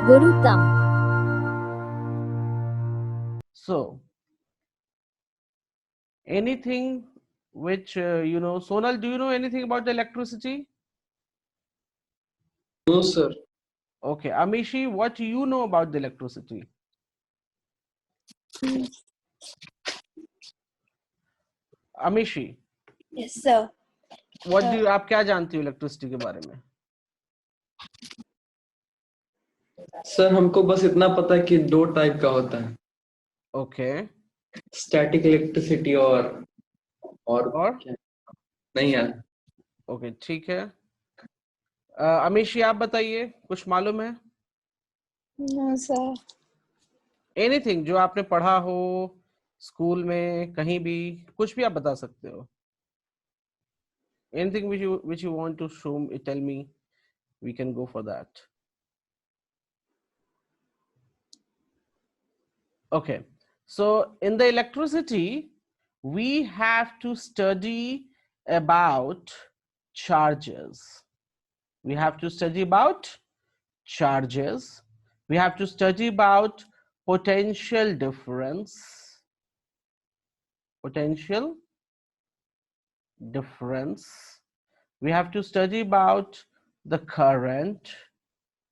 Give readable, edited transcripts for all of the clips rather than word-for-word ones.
गुरुत्तम. So, anything which you know, Sonal, do you know anything about the electricity? No, sir. Okay, Amishi, what do you know about the electricity? Amishi, Yes, sir. what do you, आप क्या जानती हो electricity के बारे में? Sir हमको बस इतना पता है कि दो टाइप का होता है, Okay, स्टैटिक इलेक्ट्रिसिटी और और क्या? नहीं यार. ओके ठीक है. अमीशी आप बताइए, कुछ मालूम है? No, sir. एनीथिंग जो आपने पढ़ा हो स्कूल में, कहीं भी, कुछ भी आप बता सकते हो. Anything which you want to show me, tell me, we can go for that. Okay, so in the electricity we have to study about charges. We have to study about charges. We have to study about potential difference. Potential difference. We have to study about the current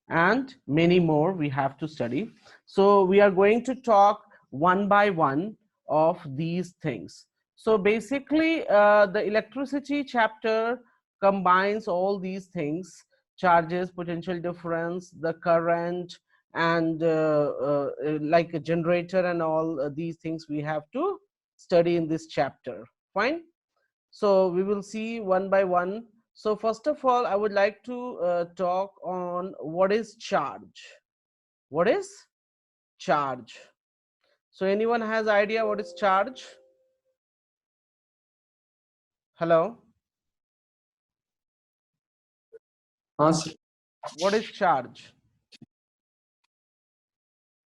and many more we have to study. So we are going to talk one by one of these things. So basically the electricity chapter combines all these things: charges, potential difference, the current, and like a generator and all these things we have to study in this chapter. Fine. So we will see one by one. So first of all, I would like to talk on what is charge. What is charge? So anyone has idea what is charge? Hello? हाँ sir. What is charge?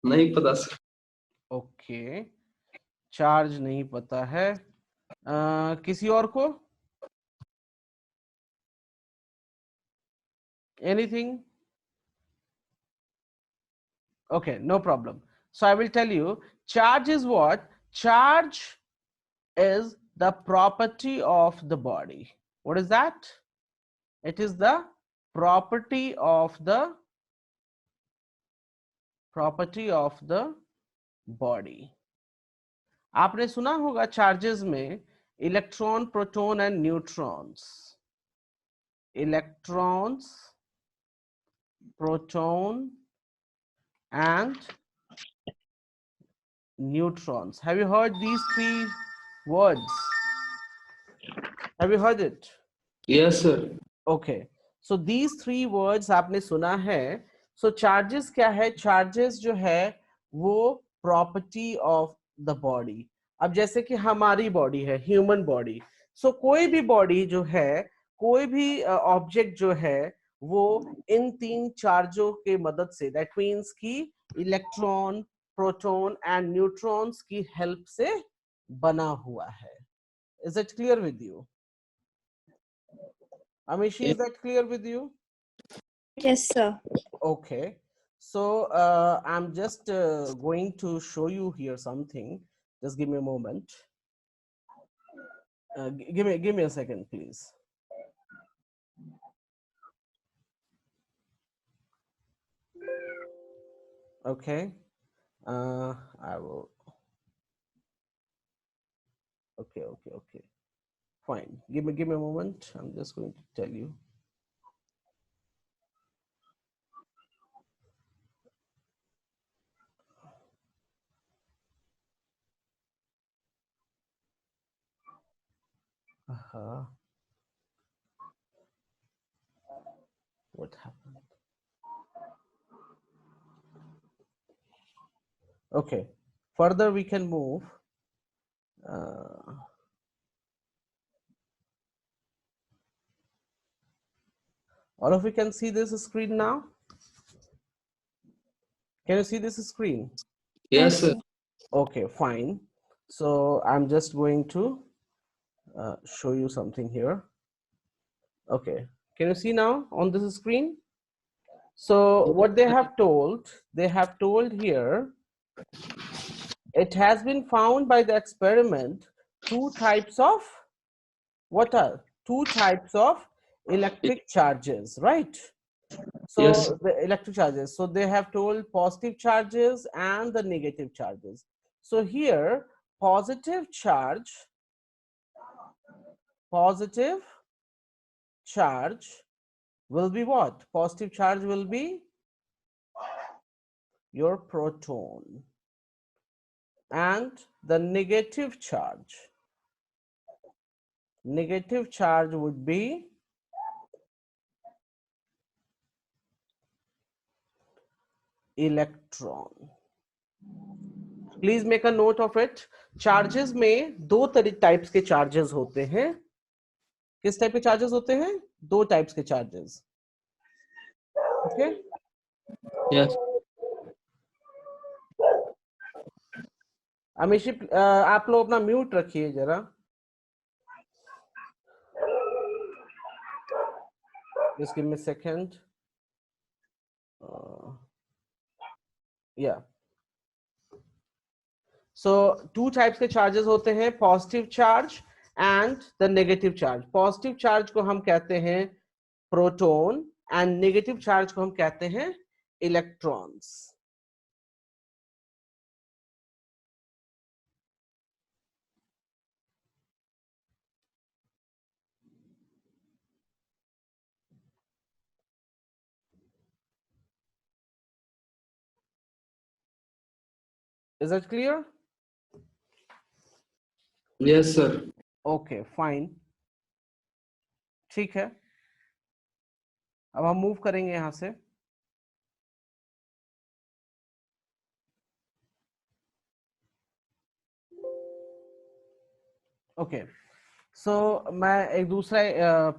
नहीं पता sir. Okay. Charge नहीं पता है. किसी और को? Anything? Okay, no problem. So I will tell you, charge is what? Charge is the property of the body. What is that? It is the property of the body. आपने सुना होगा charges में electron, proton and neutrons. Electrons, proton and neutrons. Have you heard these three words? Have you heard it? Yes sir. Okay, so these three words आपने सुना है. So charges क्या है? Charges जो है वो property of the body. अब जैसे कि हमारी बॉडी है, ह्यूमन बॉडी. सो कोई भी बॉडी जो है, कोई भी ऑब्जेक्ट जो है, वो इन तीन चार्जों के मदद से, दैट मीन्स कि इलेक्ट्रॉन, प्रोटॉन एंड न्यूट्रॉन्स की हेल्प से बना हुआ है. Is it clear with you? Amishi, is that clear with you? Yes, sir. Okay, so I'm just going to show you here something. Just give me a moment. Give me a second, please. Okay, I will. Okay. Fine. Give me a moment. I'm just going to tell you. What happened? Okay. Further, we can move. All of you can see this screen now? Can you see this screen? Yes sir. Okay, fine. So I'm just going to show you something here. Okay, can you see now on this screen? So what they have told here, it has been found by the experiment two types of, what are two types of electric charges, right? So Yes. the electric charges, so they have told positive charges and the negative charges. So here positive charge will be what? Positive charge will be your proton, and the negative charge would be electron. Please make a note of it. Charges में दो types के charges होते हैं. किस type के charges होते हैं? दो टाइप्स के चार्जेस. ओके. Yes. अमीशी, आप लोग अपना म्यूट रखिए जरा. Just give me a second. Yeah. So two types के charges होते हैं, positive charge and the negative charge. Positive charge को हम कहते हैं proton and negative charge को हम कहते हैं electrons. Is that clear? Yes, sir. Okay, fine. ठीक है. अब हम मूव करेंगे यहां से. ओके. सो मैं एक दूसरा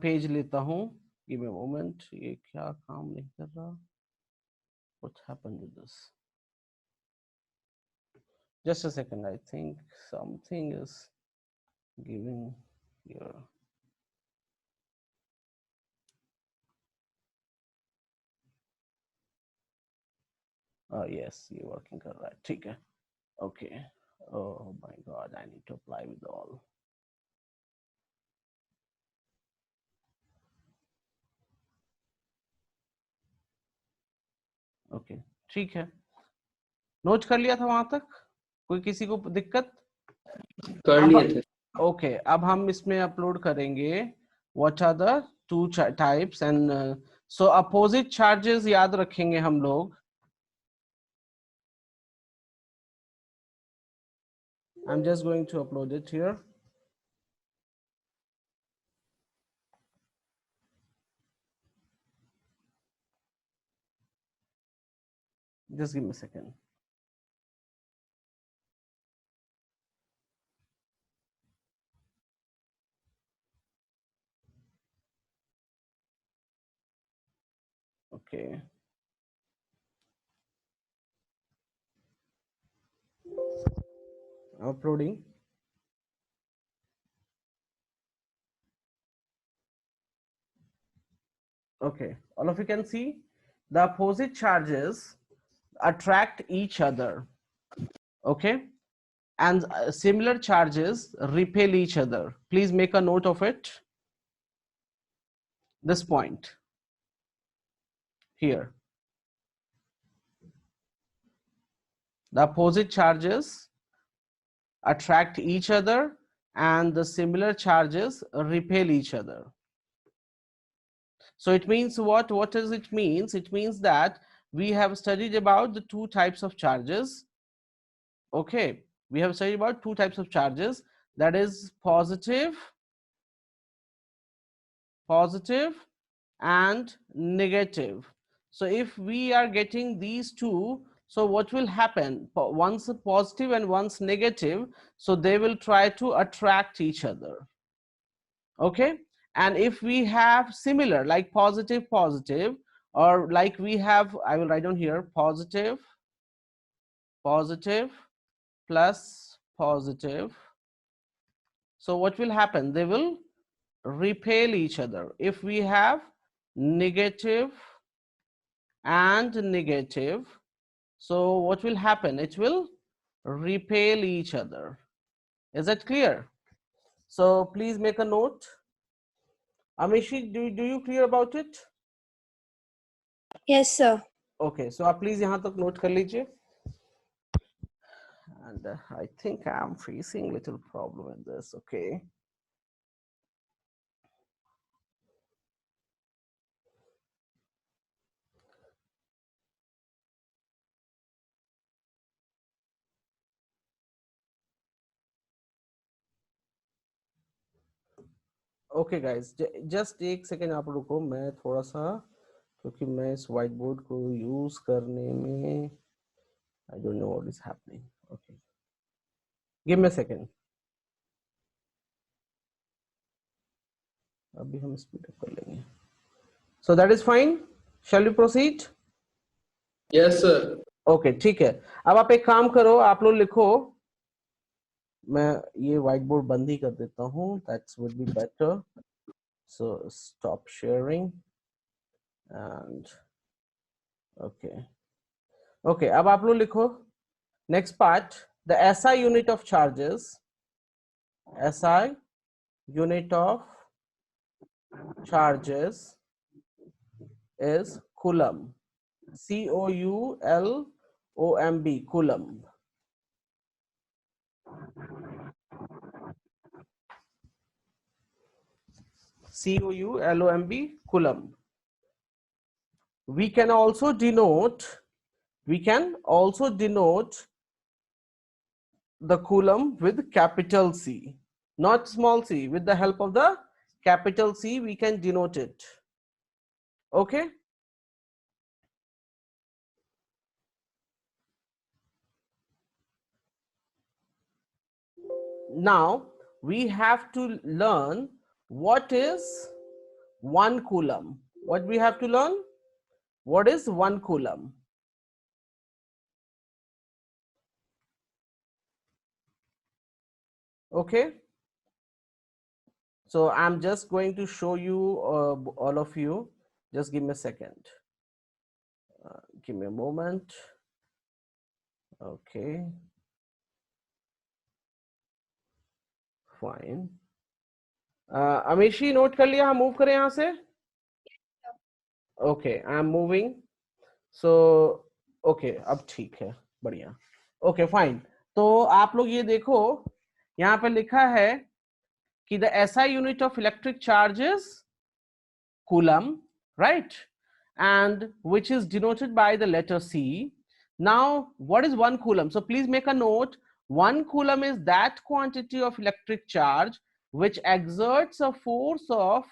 पेज लेता हूं. Give me a moment. ये क्या काम नहीं कर रहा? What happened with this? Just a second. I think something is giving here. Yes, ये working कर रहा है. ठीक है. Okay. Oh my God, I need to apply with all. Okay, ठीक है. नोट कर लिया था वहां तक? कोई किसी को दिक्कत? कर लिए थे. ओके, अब हम इसमें अपलोड करेंगे what are the two types and so opposite charges याद रखेंगे हम लोग. I'm just going to upload it here. Just give me a second. Okay. Uploading. Okay, all of you can see the opposite charges attract each other. Okay, and similar charges repel each other. Please make a note of it. This point here. The opposite charges attract each other and the similar charges repel each other. So it means what? What does it mean? It means that we have studied about the two types of charges. Okay, we have studied about two types of charges, that is positive and negative. So if we are getting these two, so what will happen? One's positive and one's negative, so they will try to attract each other. Okay, and if we have similar, like positive, or like we have, I will write down here, positive plus positive. So what will happen? They will repel each other. If we have negative and negative. So what will happen? It will repel each other. Is that clear? So please make a note. Amishi, do you clear about it? Yes, sir. Okay, so आप please यहाँ तक note कर लीजिए. And I think I'm facing little problem in this. Okay. Okay guys, just एक second आप रुको, मैं थोड़ा सा, क्योंकि मैं इस व्हाइट बोर्ड को यूज करने में I don't know what is happening. Okay, give me a second. अभी हम स्पीड अप कर लेंगे. So that is fine. Shall we proceed? Yes sir. Okay, ठीक है. अब आप एक काम करो, आप लोग लिखो. मैं ये व्हाइट बोर्ड बंद ही कर देता हूँ. That's would be better. So stop sharing and okay, अब आप लोग लिखो. Next part, the SI unit of charges. SI unit of charges is coulomb. COULOMB, coulomb. COULOMB, coulomb. We can also denote the coulomb with capital C, not small c. With the help of the capital C, we can denote it. Okay. Now we have to learn what is 1 coulomb. What we have to learn? What is 1 coulomb? Okay. So I'm just going to show you all of you. Just give me a second. Give me a moment. Okay. Fine. Amishi note कर लिया? हम move करें यहाँ से? Okay, I am moving. So okay, अब ठीक है, बढ़िया. Okay fine. तो आप लोग ये देखो, यहाँ पे लिखा है कि the SI unit of electric charge is coulomb, right? And which is denoted by the letter C. Now, what is 1 coulomb? So please make a note. 1 coulomb is that quantity of electric charge which exerts a force of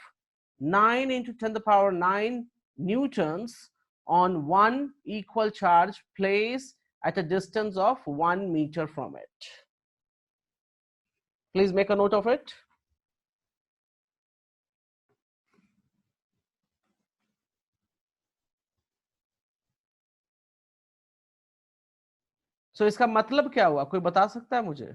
9 into 10 to the power 9 newtons on one equal charge placed at a distance of 1 meter from it. Please make a note of it. So इसका मतलब क्या हुआ? कोई बता सकता है मुझे?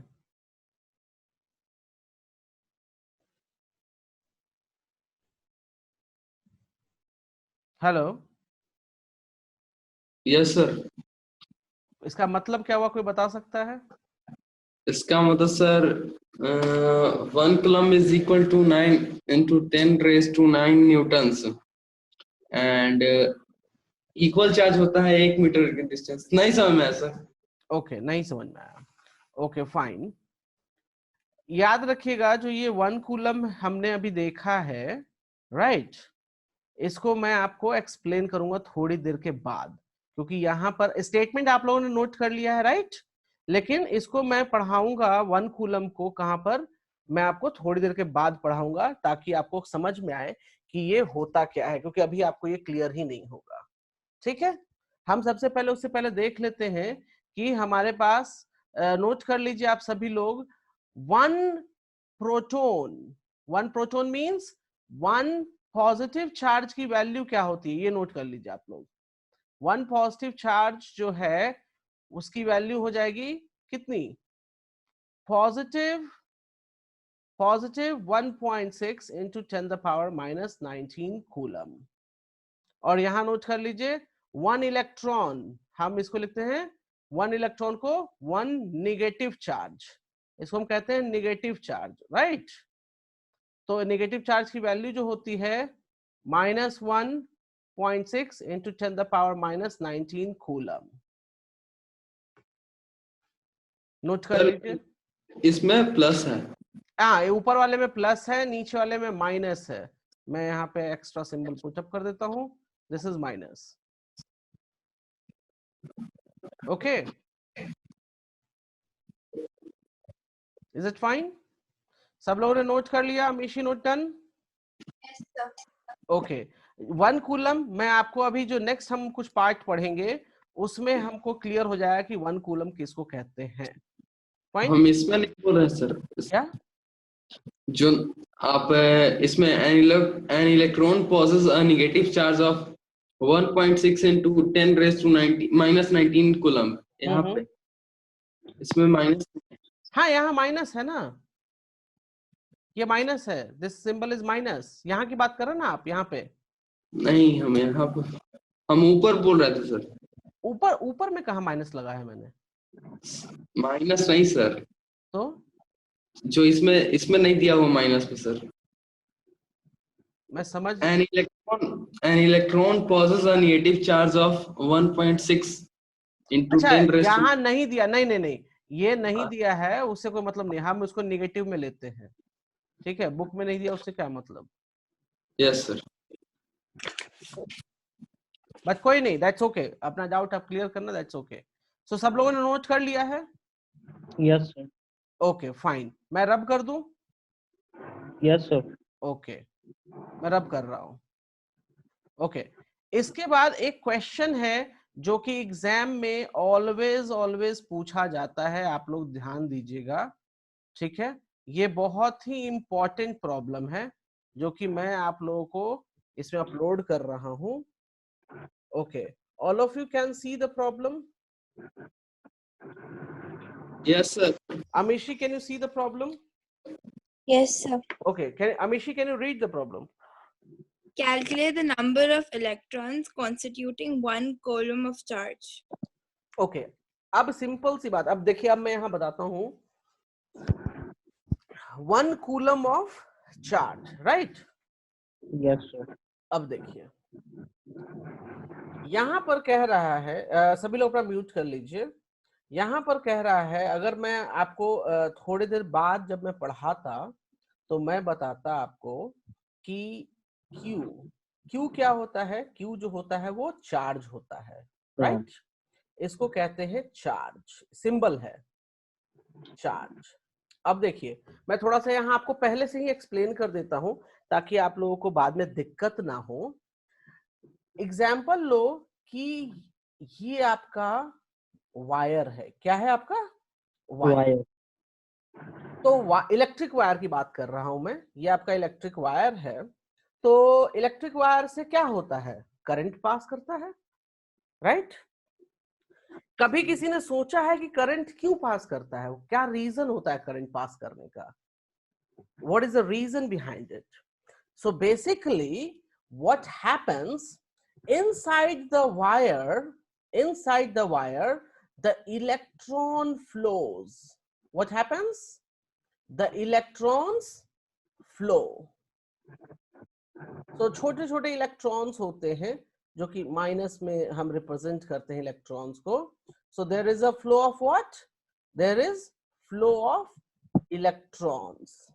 Hello. Yes sir. इसका मतलब क्या हुआ? कोई बता सकता है? इसका मतलब sir 1 coulomb is equal to 9 into 10 raised to 9 newtons and equal charge होता है 1 मीटर के डिस्टेंस. नहीं समझ में आया सर. ओके, नहीं समझ में आया. Okay fine. याद रखिएगा, जो ये 1 कूलम हमने अभी देखा है, राइट, इसको मैं आपको एक्सप्लेन करूंगा थोड़ी देर के बाद, क्योंकि यहाँ पर स्टेटमेंट आप लोगों ने नोट कर लिया है, राइट. लेकिन इसको मैं पढ़ाऊंगा 1 कूलम को कहाँ पर, मैं आपको थोड़ी देर के बाद पढ़ाऊंगा, ताकि आपको समझ में आए कि ये होता क्या है, क्योंकि अभी आपको ये क्लियर ही नहीं होगा. ठीक है. हम सबसे पहले उससे पहले देख लेते हैं कि हमारे पास, नोट कर लीजिए आप सभी लोग, 1 प्रोटोन मींस 1 पॉजिटिव चार्ज की वैल्यू क्या होती है, ये नोट कर लीजिए आप लोग. 1 पॉजिटिव चार्ज जो है उसकी वैल्यू हो जाएगी कितनी? Positive 1.6 into 10 the power minus 19 coulomb. और यहां नोट कर लीजिए 1 इलेक्ट्रॉन, हम इसको लिखते हैं 1 इलेक्ट्रॉन को 1 नेगेटिव चार्ज, इसको हम कहते हैं नेगेटिव चार्ज, राइट। तो नेगेटिव चार्ज की वैल्यू जो होती है -1.6 इंटू 10⁻⁻19 कूलम। नोट कर लीजिए। इसमें प्लस है। हाँ, ऊपर वाले में प्लस है, नीचे वाले में माइनस है। मैं यहाँ पे एक्स्ट्रा सिंबल पुटअप कर देता हूँ, this is minus. Okay, is it fine? सब लोगों ने नोट कर लिया? Amishi note done? Yes, sir. Okay, 1 coulomb, मैं आपको अभी जो नेक्स्ट हम कुछ पार्ट पढ़ेंगे उसमें हमको क्लियर हो जाएगा कि 1 कूलम किसको कहते हैं। फाइन? हम इसमें नहीं बोल रहे हैं सर, क्या जो आप इसमें an electron possesses a negative charge of 1.6 into 10⁻⁻19 coulomb, यहाँ पे इसमें माइनस। हाँ, यहाँ माइनस है ना, ये माइनस है, दिस सिंबल इज माइनस। यहाँ की बात कर रहे हैं ना आप? यहाँ पे नहीं, हम यहाँ पर हम ऊपर बोल रहे थे सर। ऊपर, ऊपर में कहा माइनस लगा है मैंने? माइनस नहीं सर, तो जो इसमें नहीं दिया हुआ माइनस में सर। मैं समझ, An electron possesses a negative charge of 1.6 into अच्छा 10 raised to। यहाँ नहीं दिया, नहीं नहीं नहीं, ये नहीं दिया है, उससे कोई मतलब नहीं, हम उसको निगेटिव में लेते हैं, ठीक है। बुक में नहीं दिया, उससे क्या मतलब? Yes sir. बट कोई नहीं, दैट्स ओके, अपना डाउट आप क्लियर करना, दैट्स ओके। सो सब लोगों ने नोट कर लिया है? Yes sir. ओके फाइन, मैं रब कर दूं? Yes sir. ओके, मैं रब कर रहा हूं। ओके, इसके बाद एक क्वेश्चन है जो कि एग्जाम में ऑलवेज ऑलवेज पूछा जाता है, आप लोग ध्यान दीजिएगा, ठीक है। ये बहुत ही इंपॉर्टेंट प्रॉब्लम है जो कि मैं आप लोगों को इसमें अपलोड कर रहा हूं। Okay, all of you can see the problem? Yes sir. Amishi, can you see the problem? Yes, sir. Okay, Amishi, can you read the problem? Calculate the number of electrons constituting one coulomb of charge. Okay, अब simple सी बात, अब देखिए, अब मैं यहां बताता हूं 1 coulomb of charge, right? Yes sir. अब देखिए यहां पर कह रहा है, सभी लोग अपना म्यूट कर लीजिए। यहां पर कह रहा है, अगर मैं आपको थोड़ी देर बाद जब मैं पढ़ाता तो मैं बताता आपको कि क्यू क्या होता है। क्यू जो होता है वो चार्ज होता है, राइट? इसको कहते हैं चार्ज, सिंबल है चार्ज। अब देखिए, मैं थोड़ा सा यहाँ आपको पहले से ही एक्सप्लेन कर देता हूं ताकि आप लोगों को बाद में दिक्कत ना हो। एग्जाम्पल लो कि ये आपका वायर है, क्या है आपका? वायर। तो इलेक्ट्रिक वायर की बात कर रहा हूं मैं, ये आपका इलेक्ट्रिक वायर है। तो इलेक्ट्रिक वायर से क्या होता है? करंट पास करता है, राइट? कभी किसी ने सोचा है कि करंट क्यों पास करता है? क्या रीजन होता है करंट पास करने का? What is the reason behind it? So basically what happens inside the wire the electron flows. What happens? The electrons flow. तो छोटे छोटे इलेक्ट्रॉन्स होते हैं जो कि माइनस में हम रिप्रेजेंट करते हैं इलेक्ट्रॉन्स को। So there is a flow of what? There is flow of electrons.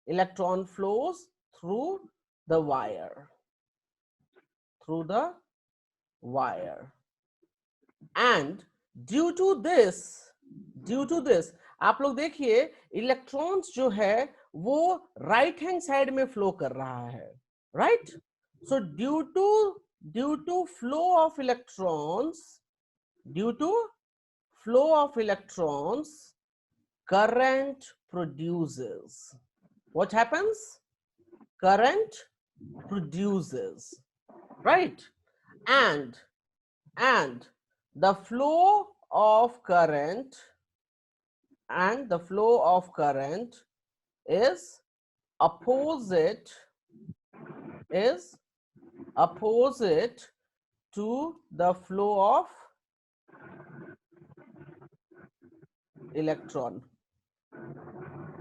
Electron flows through the wire, and due to this आप लोग देखिए इलेक्ट्रॉन्स जो है वो राइट हैंड साइड में फ्लो कर रहा है, right? So due to flow of electrons current produces. What happens? Current produces, right? And the flow of current is opposite opposite to the flow of electron.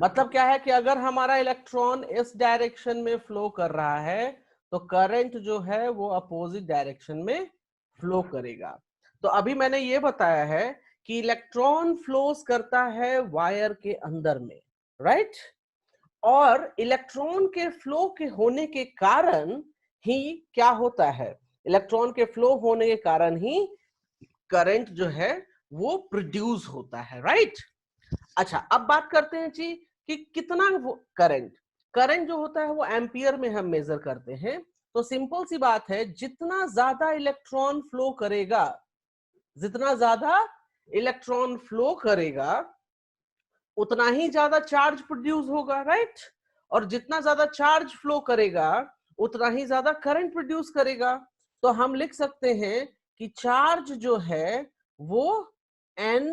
मतलब क्या है कि अगर हमारा इलेक्ट्रॉन इस डायरेक्शन में फ्लो कर रहा है तो करंट जो है वो अपोजिट डायरेक्शन में फ्लो करेगा. तो अभी मैंने ये बताया है कि इलेक्ट्रॉन फ्लोस करता है वायर के अंदर में, राइट? और इलेक्ट्रॉन के फ्लो के होने के कारण ही क्या होता है, इलेक्ट्रॉन के फ्लो होने के कारण ही करंट जो है वो प्रोड्यूस होता है, राइट? अच्छा, अब बात करते हैं जी कि कितना वो करंट जो होता है वो एम्पियर में हम मेजर करते हैं. तो सिंपल सी बात है, जितना ज्यादा इलेक्ट्रॉन फ्लो करेगा, जितना ज्यादा इलेक्ट्रॉन फ्लो करेगा उतना ही ज्यादा चार्ज प्रोड्यूस होगा, राइट? और जितना ज्यादा चार्ज फ्लो करेगा उतना ही ज्यादा करंट प्रोड्यूस करेगा. तो हम लिख सकते हैं कि चार्ज जो है वो n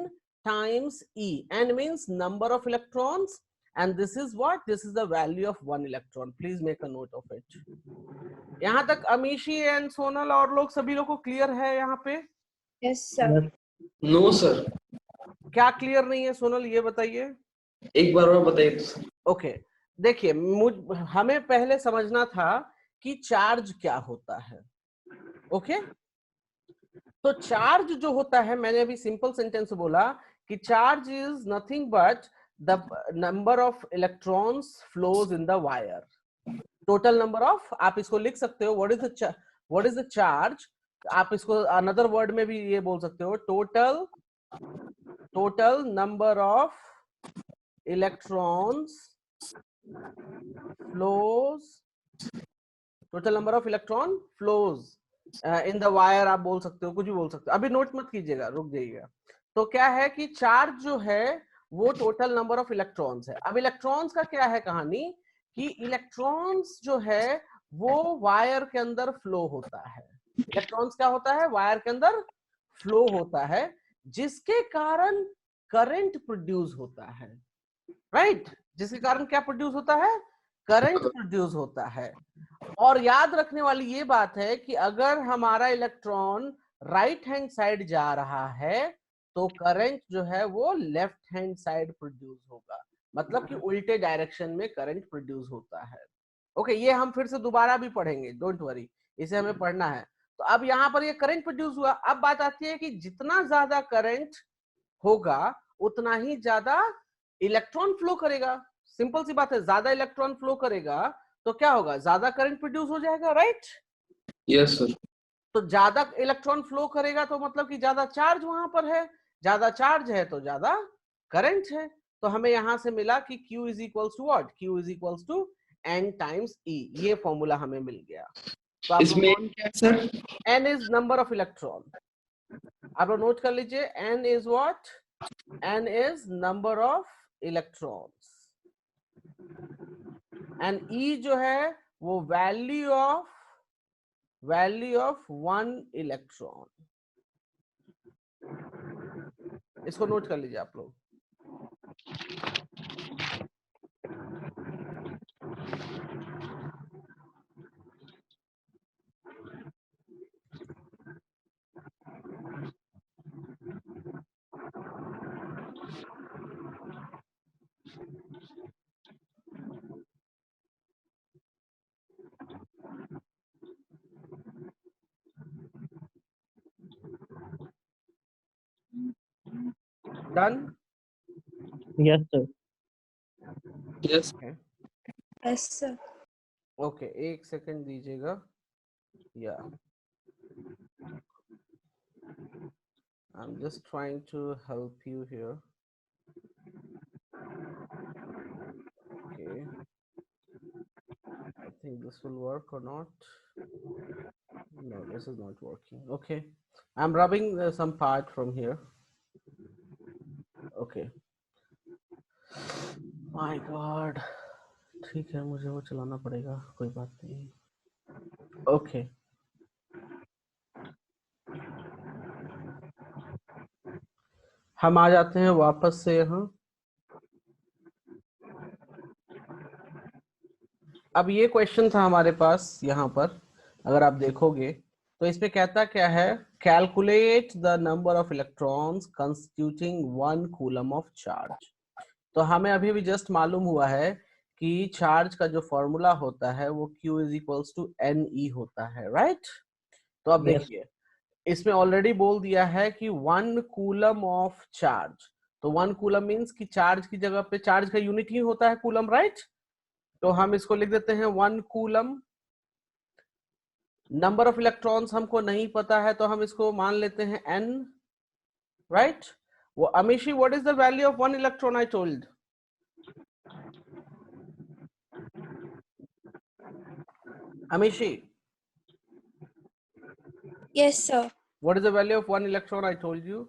times E. N means number of electrons and this is what? This is the value of one electron. Please make a note of it. यहाँ तक अमीशी एंड सोनल और लोग सभी लोग को क्लियर है यहाँ पे? Yes, sir. Yes. No sir, क्या क्लियर नहीं है सोनल, ये बताइए. एक बार और बताइए तो सर. ओके, देखिए हमें पहले समझना था कि चार्ज क्या होता है. ओके, तो चार्ज जो होता है, मैंने अभी सिंपल सेंटेंस बोला कि charge is nothing but the number of electrons flows in the wire. Total number of, आप इसको लिख सकते हो व्हाट इज द चार्ज. आप इसको अनदर वर्ड में भी ये बोल सकते हो, total number of electrons flows, total number of electron flows in the wire. आप बोल सकते हो, कुछ भी बोल सकते हो, अभी नोट मत कीजिएगा, रुक जाइएगा. तो क्या है कि चार्ज जो है वो टोटल नंबर ऑफ इलेक्ट्रॉन्स है. अब इलेक्ट्रॉन्स का क्या है कहानी कि इलेक्ट्रॉन्स जो है वो वायर के अंदर फ्लो होता है. इलेक्ट्रॉन्स क्या होता है, वायर के अंदर फ्लो होता है, जिसके कारण करंट प्रोड्यूस होता है, राइट? जिसके कारण क्या प्रोड्यूस होता है, करंट प्रोड्यूस होता है. और याद रखने वाली ये बात है कि अगर हमारा इलेक्ट्रॉन राइट हैंड साइड जा रहा है तो करंट जो है वो लेफ्ट हैंड साइड प्रोड्यूस होगा. मतलब कि उल्टे डायरेक्शन में करंट प्रोड्यूस होता है. ओके, ये हम फिर से दोबारा भी पढ़ेंगे, डोंट वरी, इसे हमें पढ़ना है. तो अब यहाँ पर ये करंट प्रोड्यूस हुआ. अब बात आती है कि जितना ज्यादा करंट होगा उतना ही ज्यादा इलेक्ट्रॉन फ्लो करेगा. सिंपल सी बात है, ज्यादा इलेक्ट्रॉन फ्लो करेगा तो क्या होगा, ज्यादा करंट प्रोड्यूस हो जाएगा, राइट? Yes sir. तो ज्यादा इलेक्ट्रॉन फ्लो करेगा तो मतलब कि ज्यादा चार्ज वहां पर है, ज्यादा चार्ज है तो ज्यादा करंट है. तो हमें यहां से मिला कि Q is equals to what, Q is equals to N times E. ये फॉर्मूला हमें मिल गया. तो आप इसमें क्या है sir? N is number of electron. आप लोग नोट कर लीजिए, N is what, N is number of electrons and E जो है वो वैल्यू ऑफ वन इलेक्ट्रॉन. इसको नोट कर लीजिए आप लोग. Done? Yes, sir. Yes. Yes, sir. Okay, एक सेकंड दीजिएगा. या I'm just trying to help you here. Okay, I think this will work or not. No, this is not working. Okay, I'm rubbing some part from here. Okay. My God. ठीक है, मुझे वो चलाना पड़ेगा, कोई बात नहीं. ओके, हम आ जाते हैं वापस से यहाँ. अब ये क्वेश्चन था हमारे पास यहाँ पर. अगर आप देखोगे तो इसमें कहता क्या है, calculate the number of electrons constituting 1 coulomb of charge. तो हमें अभी भी जस्ट मालूम हुआ है कि चार्ज का जो फॉर्मूला होता है वो Q is equals to NE होता है, राइट। तो अब Yes. देखिए इसमें ऑलरेडी बोल दिया है कि 1 कूलम ऑफ चार्ज, तो 1 कूलम मीन्स कि चार्ज की जगह पे चार्ज का यूनिट ही होता है कूलम, राइट। तो हम इसको लिख देते हैं 1 कूलम। नंबर ऑफ इलेक्ट्रॉन्स हमको नहीं पता है तो हम इसको मान लेते हैं N, राइट। वो Amishi, what is the value of 1 electron? I told Amishi, Yes, sir. what is the value of 1 electron? I told you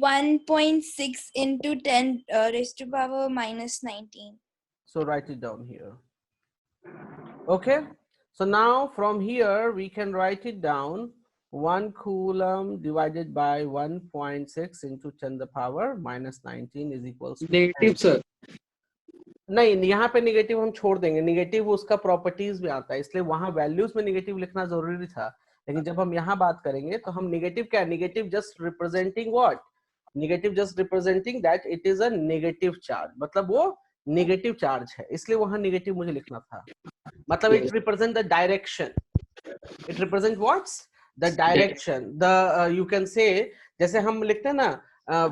1.6 into 10 raised to power minus 19. so. Write it down here. Okay. So now from here we can write it down. 1 coulomb divided by 1.6 into 10 the power minus 19 is equals to negative sir, नहीं, यहाँ पे negative हम छोड़ देंगे, negative उसका properties में आता है, इसलिए वहां वैल्यूज में निगेटिव लिखना जरूरी था। लेकिन जब हम यहाँ बात करेंगे तो हम निगेटिव क्या, negative just representing what, negative just representing that it is a negative charge, मतलब वो नेगेटिव चार्ज है, इसलिए वहां नेगेटिव मुझे लिखना था। मतलब it represent the direction, it represent what's the direction, the you can say, जैसे हम लिखते हैं ना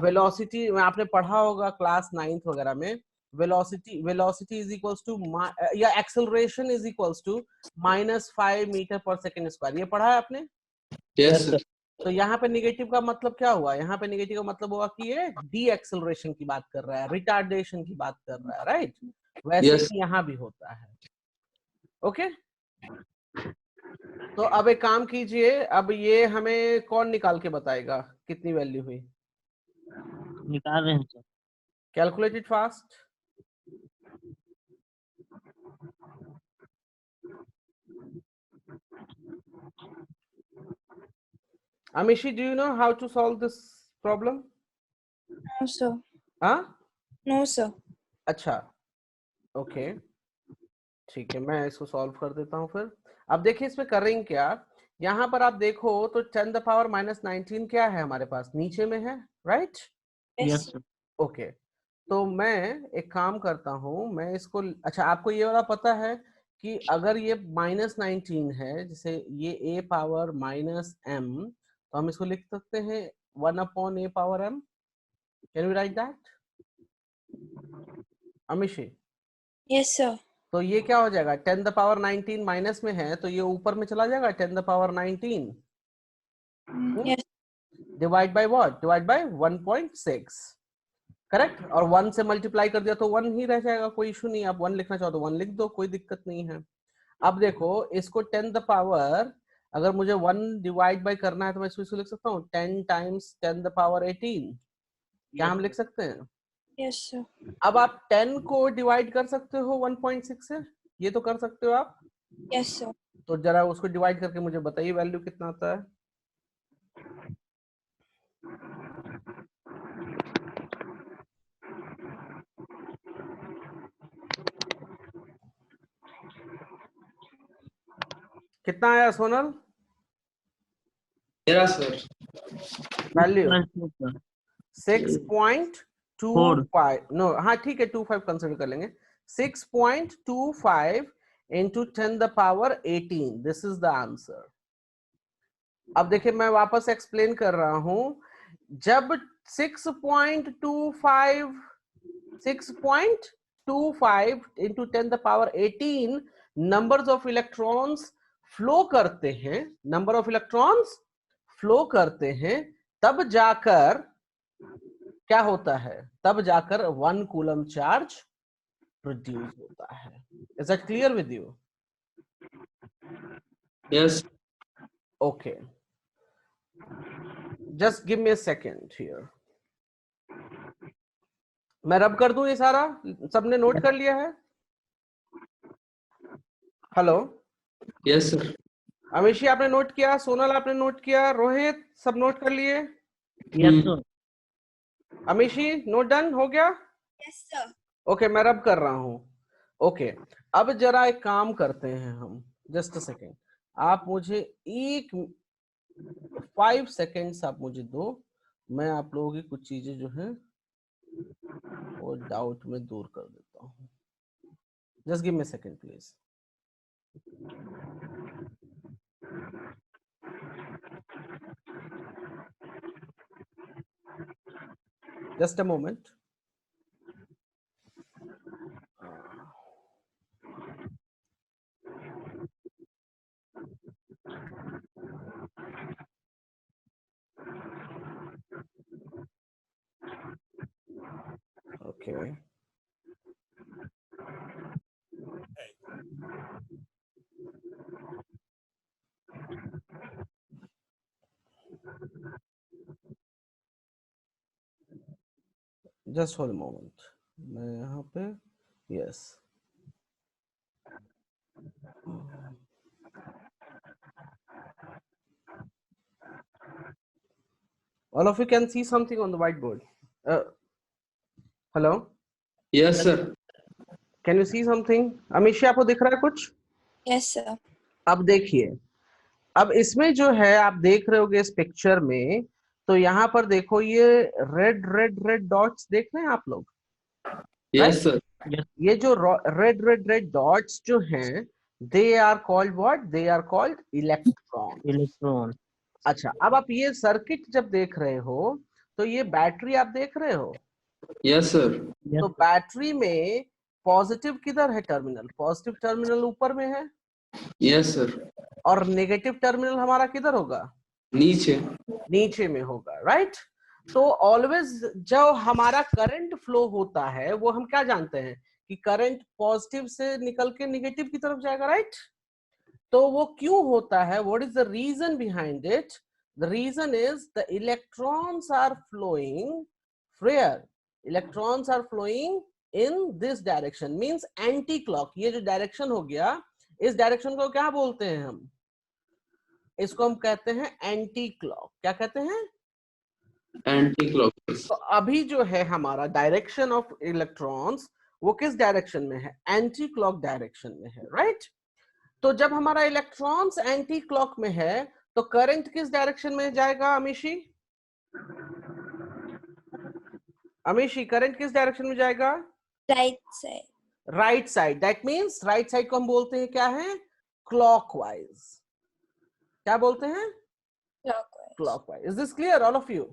वेलोसिटी, आपने पढ़ा होगा क्लास 9th वगैरह में, velocity is equals to या acceleration is equals to -5 metre पर सेकेंड स्क्वायर, ये पढ़ा है आपने? यस सर, तो यहाँ पे निगेटिव का मतलब क्या हुआ, यहाँ पे निगेटिव का मतलब हुआ कि ये डी एक्सेलरेशन की बात कर रहा है, रिटार्डेशन की बात कर रहा है, राइट। वैसे Yes. ही यहाँ भी होता है। ओके, तो अब एक काम कीजिए, अब ये हमें कौन निकाल के बताएगा कितनी वैल्यू हुई? निकाल रहे हैं sir. Calculate it fast. Amishi, do you know how to solve this problem? No, sir. हाँ, No, sir. अच्छा, ओके, ठीक है, मैं इसको सॉल्व कर देता हूँ फिर। अब देखिए इसमें कर रही क्या, यहाँ पर आप देखो तो 10 the power minus 19 क्या है हमारे पास, नीचे में है, राइट। Yes sir. ओके, तो मैं एक काम करता हूँ, मैं इसको, अच्छा आपको ये वाला पता है कि अगर ये -19 है, जैसे ये a पावर -m, तो हम इसको लिख सकते हैं 1/a power m। Can we write that Amishi? Yes, sir. तो ये क्या हो जाएगा, 10 the power 19 माइनस में है तो ये ऊपर में चला जाएगा 10 the power 19 Yes. Divide by what, divide by 1.6, correct. और 1 से मल्टीप्लाई कर दिया तो 1 ही रह जाएगा, कोई इशू नहीं, आप 1 लिखना चाहो तो 1 लिख दो, कोई दिक्कत नहीं है। अब देखो इसको 10 the power, अगर मुझे 1 डिवाइड बाय करना है तो मैं इसको लिख सकता हूँ 10 times 10 the power 18, क्या हम लिख सकते हैं? Yes, sir. अब आप 10 को डिवाइड कर सकते हो 1.6 से, ये तो कर सकते हो आप। Yes, sir. तो जरा उसको डिवाइड करके मुझे बताइए वैल्यू कितना आता है। कितना आया सोनल मेरा सर वैल्यू? Sir. 6.25, नो हाँ ठीक है 25 कंसिडर कर लेंगे। 6.25 into 10 the power 18, this is the answer. अब देखिए मैं वापस एक्सप्लेन कर रहा हूं, जब 6.25 into 10 the power 18 numbers of electrons flow करते हैं, नंबर ऑफ इलेक्ट्रॉन्स फ्लो करते हैं, तब जाकर क्या होता है, तब जाकर 1 कूलम चार्ज प्रोड्यूस होता है। Is that clear with you? Yes okay, just give me a second here, मैं रब कर दूं ये सारा, सबने नोट कर लिया है? हेलो यस सर, अमिशी आपने नोट किया, सोनल आपने नोट किया, रोहित सब नोट कर लिए? Yes sir. अमिशी नोट डन हो गया? Yes, sir. ओके, मैं रब कर रहा हूं, ओके अब जरा एक काम करते हैं हम, जस्ट अ सेकेंड, आप मुझे 5 सेकेंड्स आप मुझे दो, मैं आप लोगों की कुछ चीजें जो है वो डाउट में दूर कर देता हूँ। Just give me second please. Just a moment. Okay just hold a moment, मैं यहाँ पे yes all of you can see something on the whiteboard. Hello, Yes, sir. can you see something? Amishi आपको दिख रहा है कुछ? Yes, sir. अब देखिए, अब इसमें जो है आप देख रहे होगे इस पिक्चर में, तो यहाँ पर देखो ये रेड रेड रेड डॉट्स देख रहे हैं आप लोग? Yes, sir. ये जो रेड रेड रेड डॉट्स जो हैं, they are called what? They are called electron. Electron. अच्छा, अब आप ये सर्किट जब देख रहे हो तो ये बैटरी आप देख रहे हो? Yes, sir. तो बैटरी में पॉजिटिव किधर है टर्मिनल? पॉजिटिव टर्मिनल ऊपर में है, Yes, sir. और नेगेटिव टर्मिनल हमारा किधर होगा? नीचे। नीचे में होगा, राइट? तो ऑलवेज जब हमारा करंट फ्लो होता है वो हम क्या जानते हैं कि करंट पॉजिटिव से निकल के नेगेटिव की तरफ जाएगा, राइट? तो वो क्यों होता है? What is the reason behind it? The reason is the electrons are flowing where? Electrons are flowing in this direction, means anti clock. ये जो डायरेक्शन हो गया, इस डायरेक्शन को क्या बोलते हैं हम? इसको हम कहते हैं एंटी क्लॉक। क्या कहते हैं? Anti clockwise. तो अभी जो है हमारा डायरेक्शन ऑफ इलेक्ट्रॉन्स वो किस डायरेक्शन में है? एंटी क्लॉक डायरेक्शन में है, राइट? तो जब हमारा इलेक्ट्रॉन्स एंटी क्लॉक में है तो करंट किस डायरेक्शन में जाएगा अमीशी? अमीशी, करंट किस डायरेक्शन में जाएगा? Right side. Right side. That means right side को हम बोलते हैं क्या है? क्लॉकवाइज। क्या बोलते हैं? Clockwise. Clockwise. Is this clear all of you?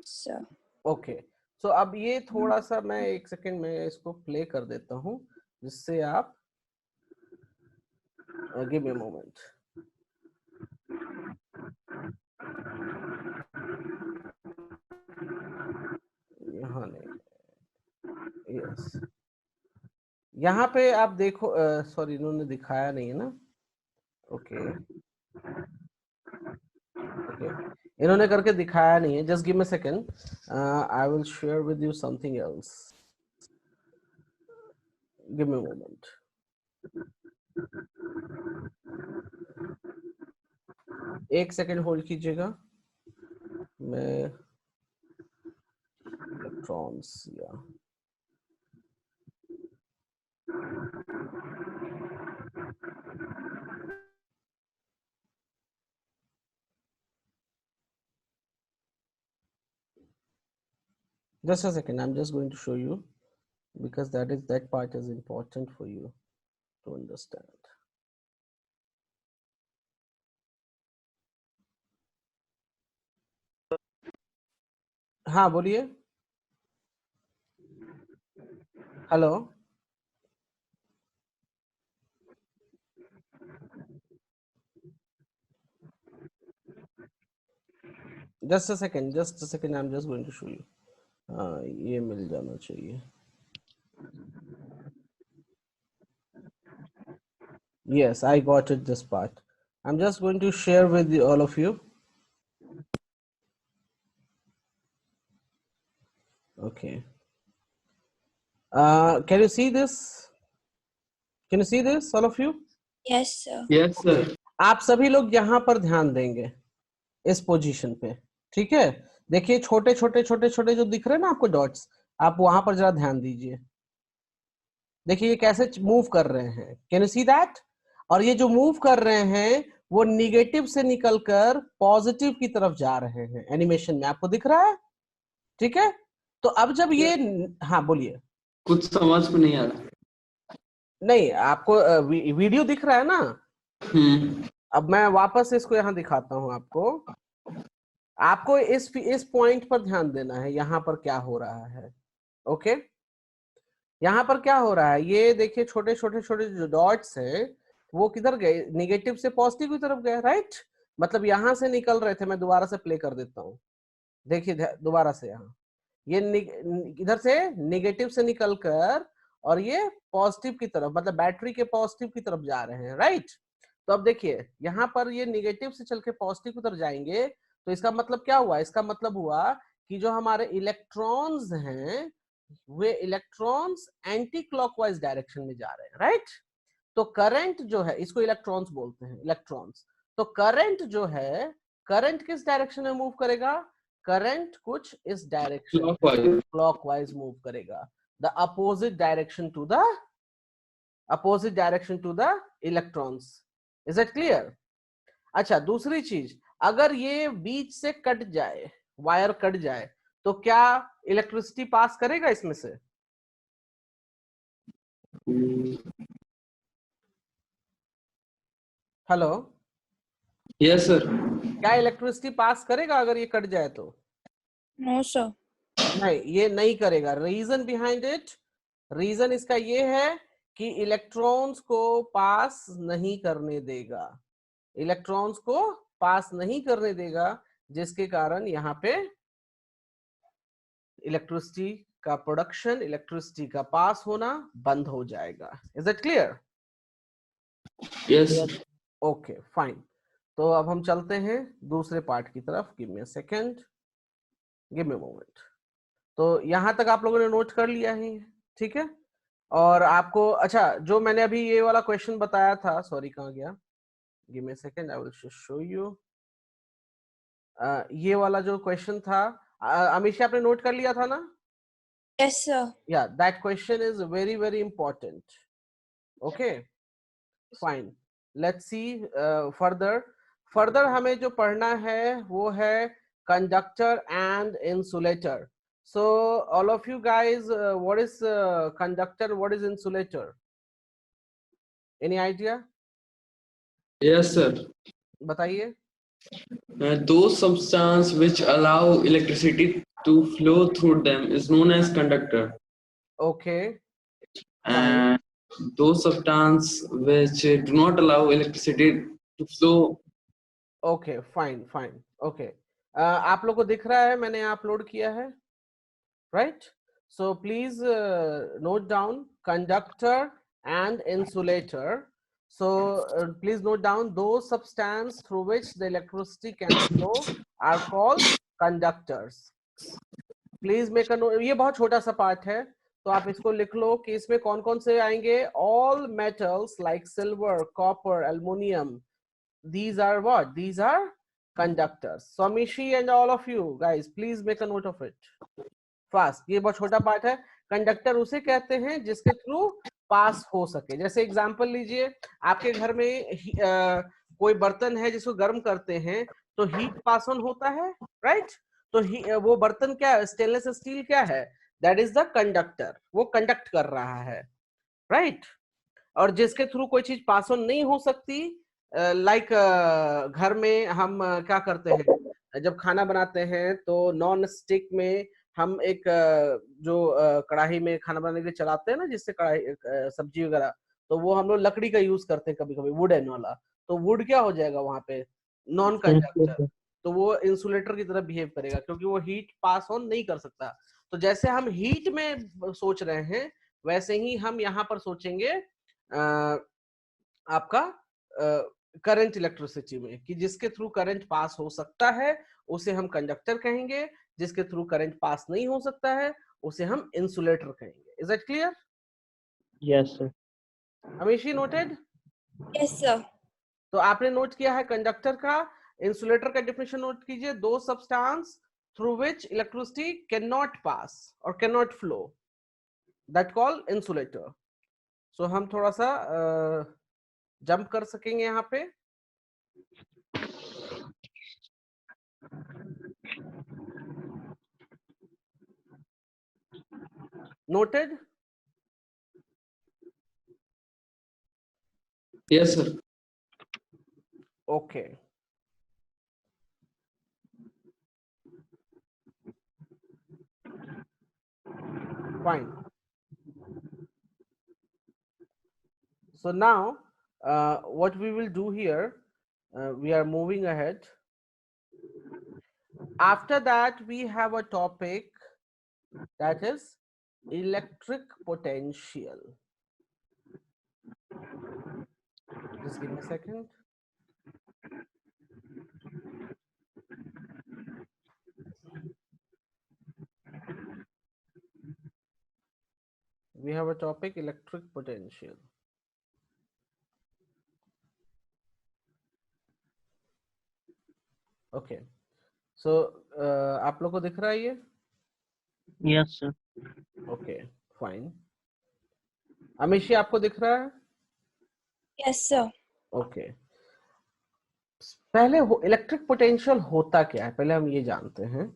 Sir. Okay, so अब ये थोड़ा सा मैं एक सेकेंड में इसको प्ले कर देता हूं जिससे आप गिव मी अ मोमेंट। यहाँ नहीं, यस, यहाँ पे आप देखो, सॉरी इन्होंने दिखाया नहीं है ना। ओके ओके, इन्होंने करके दिखाया नहीं है। Just give me a second, I will share with you something else. Give me a moment. एक सेकंड होल्ड कीजिएगा, मैं इलेक्ट्रॉन्स या just a second, I'm just going to show you because that part is important for you to understand. हाँ बोलिए। Hello, just a second, I'm just going to show you. हाँ, ये मिल जाना चाहिए। Yes, I got it, this part. I'm just going to share with all of you. Okay. Can you see this? Can you see this, all of you? Yes, sir. Yes, sir. आप सभी लोग यहाँ पर ध्यान देंगे इस position पे, ठीक है? देखिए छोटे छोटे छोटे छोटे जो दिख रहे हैं ना आपको डॉट्स, आप वहां पर जरा ध्यान दीजिए। देखिए ये कैसे मूव कर रहे हैं, कैन यू सी दैट? और ये जो मूव कर रहे हैं वो निगेटिव से निकलकर पॉजिटिव की तरफ जा रहे हैं, एनिमेशन में आपको दिख रहा है, ठीक है? तो अब जब ये, हाँ बोलिए। कुछ समझ में नहीं आ रहा। नहीं, आपको वीडियो दिख रहा है ना? हम्म। अब मैं वापस इसको यहाँ दिखाता हूँ आपको। आपको इस पॉइंट पर ध्यान देना है, यहाँ पर क्या हो रहा है। ओके, यहाँ पर क्या हो रहा है, ये देखिए छोटे छोटे छोटे जो डॉट्स हैं वो किधर गए, निगेटिव से पॉजिटिव की तरफ गए, राइट? मतलब यहाँ से निकल रहे थे, मैं दोबारा से प्ले कर देता हूँ, देखिए दोबारा से। यहाँ ये इधर से निगेटिव से निकलकर और ये पॉजिटिव की तरफ, मतलब बैटरी के पॉजिटिव की तरफ जा रहे हैं, राइट? तो अब देखिए यहाँ पर ये निगेटिव से चल के पॉजिटिव की तरफ जाएंगे, तो इसका मतलब क्या हुआ? इसका मतलब हुआ कि जो हमारे इलेक्ट्रॉन्स हैं वे इलेक्ट्रॉन्स एंटी क्लॉकवाइज डायरेक्शन में जा रहे हैं, राइट? तो करंट जो है, इसको इलेक्ट्रॉन्स बोलते हैं, इलेक्ट्रॉन्स। तो करंट जो है, करंट किस डायरेक्शन में मूव करेगा? करंट कुछ इस डायरेक्शन, क्लॉकवाइज मूव करेगा, the opposite direction to the electrons. Is it clear? अच्छा, दूसरी चीज, अगर ये बीच से कट जाए, वायर कट जाए, तो क्या इलेक्ट्रिसिटी पास करेगा इसमें से? Hello, yes sir. क्या इलेक्ट्रिसिटी पास करेगा अगर ये कट जाए तो? No, sir. नहीं, ये नहीं करेगा। रीजन बिहाइंड इट, रीजन इसका ये है कि इलेक्ट्रॉन्स को पास नहीं करने देगा, इलेक्ट्रॉन्स को पास नहीं करने देगा, जिसके कारण यहाँ पे इलेक्ट्रिसिटी का प्रोडक्शन, इलेक्ट्रिसिटी का पास होना बंद हो जाएगा। Is it clear? Yes. Okay fine. तो अब हम चलते हैं दूसरे पार्ट की तरफ। Give me a second, give me a moment. तो यहां तक आप लोगों ने नोट कर लिया है, ठीक है? और आपको, अच्छा, जो मैंने अभी ये वाला क्वेश्चन बताया था, सॉरी कहाँ गया, give me a second, I will show you. ये वाला जो क्वेश्चन था, अमीषा आपने नोट कर लिया था ना? Yes, sir. Yeah, that question is very very important. Okay, fine. Let's see further हमें जो पढ़ना है वो है conductor and insulator. So all of you guys, what is conductor, what is insulator? Any idea? Yes sir. बताइए। Those substances which allow electricity to flow through them is known as conductor. Okay, And those substances which do not allow electricity to flow. okay, fine fine, okay. आप लोग को दिख रहा है, मैंने upload किया है, right? So please note down conductor and insulator. So please note down those substances through which the electricity can flow are called conductors. Please make a note. ये बहुत छोटा सा पार्ट है, तो आप इसको लिख लो कि इसमें कौन कौन से आएंगे। All metals like silver, copper, aluminum, these are what? These are conductors. So Mishi and all of you guys, please make a note of it fast. ये बहुत छोटा पार्ट है। कंडक्टर उसे कहते हैं जिसके थ्रू पास हो सके। जैसे एग्जांपल लीजिए, आपके घर में कोई बर्तन है जिसको गर्म करते हैं तो हीट पास ऑन होता है, राइट? तो वो बर्तन क्या है, स्टेनलेस स्टील क्या है, दैट इज द कंडक्टर, वो कंडक्ट कर रहा है, राइट? और जिसके थ्रू कोई चीज पास ऑन नहीं हो सकती, लाइक घर में हम क्या करते हैं, जब खाना बनाते हैं तो नॉन स्टिक में हम एक जो कढ़ाई में खाना बनाने के लिए चलाते हैं ना, जिससे कढ़ाई सब्जी वगैरह, तो वो हम लोग लकड़ी का यूज करते हैं कभी कभी, वुडन वाला। तो वुड क्या हो जाएगा वहां पे, नॉन कंडक्टर, तो वो इंसुलेटर की तरह बिहेव करेगा क्योंकि वो हीट पास ऑन नहीं कर सकता। तो जैसे हम हीट में सोच रहे हैं वैसे ही हम यहाँ पर सोचेंगे आपका करंट इलेक्ट्रिसिटी में, कि जिसके थ्रू करंट पास हो सकता है उसे हम कंडक्टर कहेंगे, जिसके थ्रू करंट पास नहीं हो सकता है उसे हम इंसुलेटर कहेंगे। Is it clear? Yes sir. Amishi noted? Yes, sir. तो आपने नोट किया है कंडक्टर का। इंसुलेटर का डेफिनेशन नोट कीजिए, दो substance through which electricity can not pass और can not flow, that called insulator. So हम थोड़ा सा जंप कर सकेंगे यहाँ पे। नोटेड? Yes, sir. ओके, fine. So now what we will do here, we are moving ahead. After that we have a topic that is electric potential. Just give me a second. We have a topic electric potential. Okay, so आप लोग को दिख रहा है ये? Yes, sir. Okay, fine. Amishi आपको दिख रहा है? Yes, sir. ओके, पहले इलेक्ट्रिक पोटेंशियल होता क्या है पहले हम ये जानते हैं।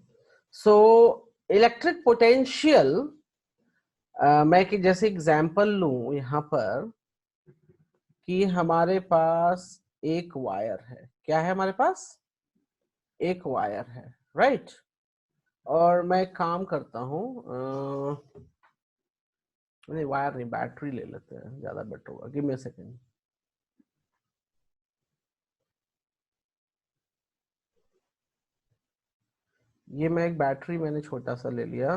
सो इलेक्ट्रिक पोटेंशियल मैं कि जैसे एग्जांपल लूं यहाँ पर कि हमारे पास एक वायर है। क्या है हमारे पास? एक वायर है, राइट? और मैं काम करता हूँ, नहीं वायर नहीं, बैटरी ले लेते हैं, ज्यादा बेटर होगा। Give me a second. ये मैं एक बैटरी मैंने छोटा सा ले लिया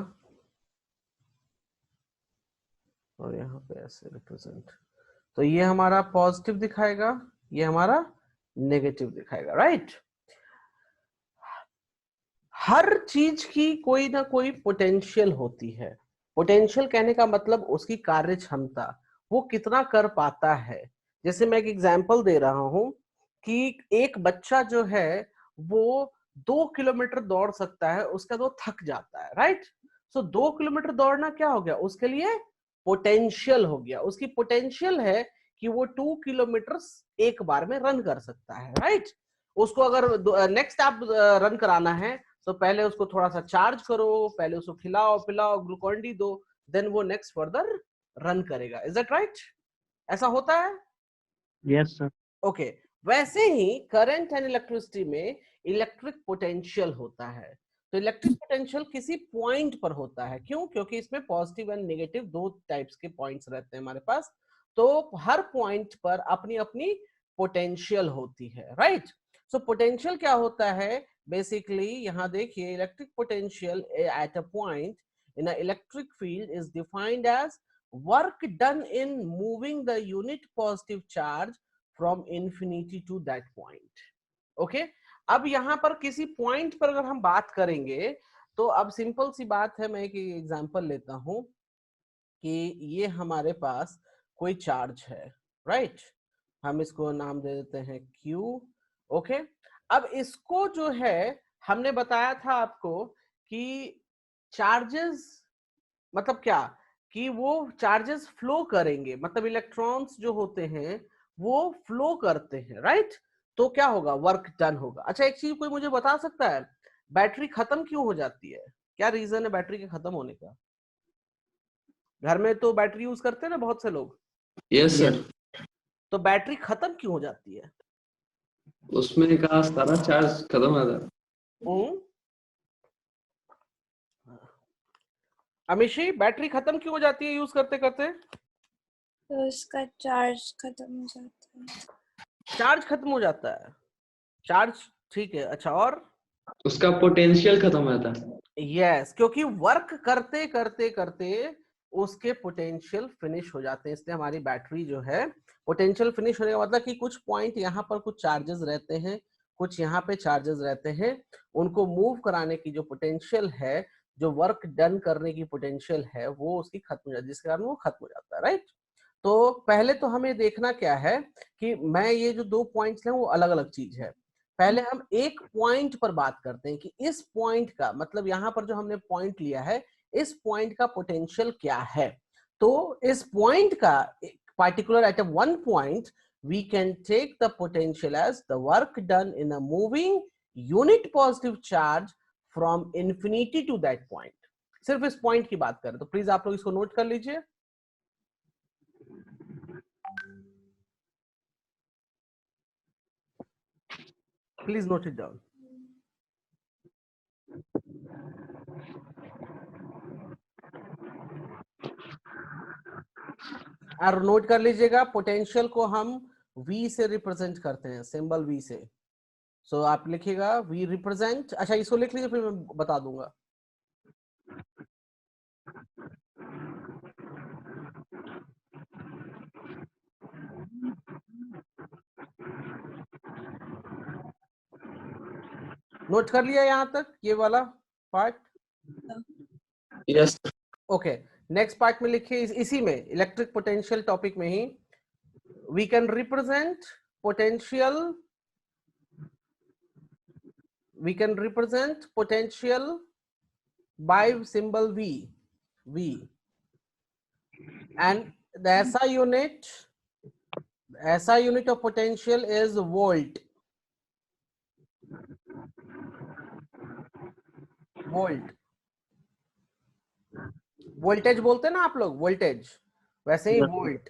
और यहाँ पे ऐसे रिप्रेजेंट, तो ये हमारा पॉजिटिव दिखाएगा, ये हमारा नेगेटिव दिखाएगा, राइट? हर चीज की कोई ना कोई पोटेंशियल होती है। पोटेंशियल कहने का मतलब उसकी कार्य क्षमता, वो कितना कर पाता है। जैसे मैं एक एग्जांपल दे रहा हूं कि एक बच्चा जो है वो 2 किलोमीटर दौड़ सकता है, उसका तो थक जाता है, राइट? सो 2 किलोमीटर दौड़ना क्या हो गया उसके लिए? पोटेंशियल हो गया। उसकी पोटेंशियल है कि वो 2 किलोमीटर एक बार में रन कर सकता है, राइट? उसको अगर नेक्स्ट आप रन कराना है तो पहले उसको थोड़ा सा चार्ज करो, पहले उसको खिलाओ पिलाओ, ग्लूकोन डी दो, देन वो नेक्स्ट फर्दर रन करेगा। Is that right? ऐसा होता है? Yes, sir. ओके, वैसे ही करंट एंड इलेक्ट्रिसिटी में इलेक्ट्रिक पोटेंशियल होता है। तो इलेक्ट्रिक पोटेंशियल किसी पॉइंट पर होता है। क्यों? क्योंकि इसमें पॉजिटिव एंड नेगेटिव दो टाइप्स के पॉइंट्स रहते हैं हमारे पास, तो हर पॉइंट पर अपनी अपनी पोटेंशियल होती है, राइट? सो पोटेंशियल क्या होता है बेसिकली, यहाँ देखिए, electric potential at a point in a electric field is defined as work done in moving the unit positive charge from infinity to that point. Okay, अब यहाँ पर किसी पॉइंट पर अगर हम बात करेंगे तो अब सिंपल सी बात है, मैं एक एग्जांपल लेता हूं कि ये हमारे पास कोई चार्ज है, राइट? हम इसको नाम दे देते हैं Q। ओके, अब इसको जो है हमने बताया था आपको कि चार्जेस मतलब क्या, कि वो चार्जेस फ्लो करेंगे, मतलब इलेक्ट्रॉन्स जो होते हैं वो फ्लो करते हैं, राइट? तो क्या होगा? वर्क डन होगा। अच्छा, एक चीज कोई मुझे बता सकता है, बैटरी खत्म क्यों हो जाती है? क्या रीजन है बैटरी के खत्म होने का? घर में तो बैटरी यूज करते हैं ना बहुत से लोग। Yes, sir. तो बैटरी खत्म क्यों हो जाती है? उसमें का सारा चार्ज खत्म हो जाता है। अमीशी, बैटरी खत्म क्यों हो जाती है यूज करते करते? तो उसका चार्ज खत्म हो जाता है। चार्ज खत्म हो जाता है, चार्ज, ठीक है। अच्छा, और? उसका पोटेंशियल खत्म हो जाता है। यस, क्योंकि वर्क करते करते करते उसके पोटेंशियल फिनिश हो जाते हैं, इसलिए हमारी बैटरी जो है पोटेंशियल फिनिश होने का मतलब कि कुछ पॉइंट यहाँ पर कुछ चार्जेस रहते हैं, कुछ यहाँ पे चार्जेस रहते हैं, उनको मूव कराने की जो पोटेंशियल है, जो वर्क डन करने की पोटेंशियल है, वो उसकी खत्म हो जाती है, जिसके कारण वो खत्म हो जाता है, राइट? तो पहले तो हमें देखना क्या है कि मैं ये जो दो पॉइंट्स हैं वो अलग अलग चीज है। पहले हम एक पॉइंट पर बात करते हैं कि इस पॉइंट का मतलब, यहाँ पर जो हमने पॉइंट लिया है, इस पॉइंट का पोटेंशियल क्या है। तो इस पॉइंट का particular at a one point, we can take the potential as the work done in a moving unit positive charge from infinity to that point. सिर्फ इस पॉइंट की बात करें तो प्लीज आप लोग इसको नोट कर लीजिए. Please note it down. और नोट कर लीजिएगा पोटेंशियल को हम V से रिप्रेजेंट करते हैं, सिंबल V से. सो आप लिखिएगा V रिप्रेजेंट. अच्छा इसको लिख लीजिए फिर मैं बता दूंगा. नोट कर लिया यहां तक ये वाला part? Yes okay. Next part में लिखिए इसी में इलेक्ट्रिक पोटेंशियल टॉपिक में ही we can represent potential by symbol V and the SI unit of potential is volt. Voltage बोलते हैं ना आप लोग, वोल्टेज, वैसे ही वोल्ट.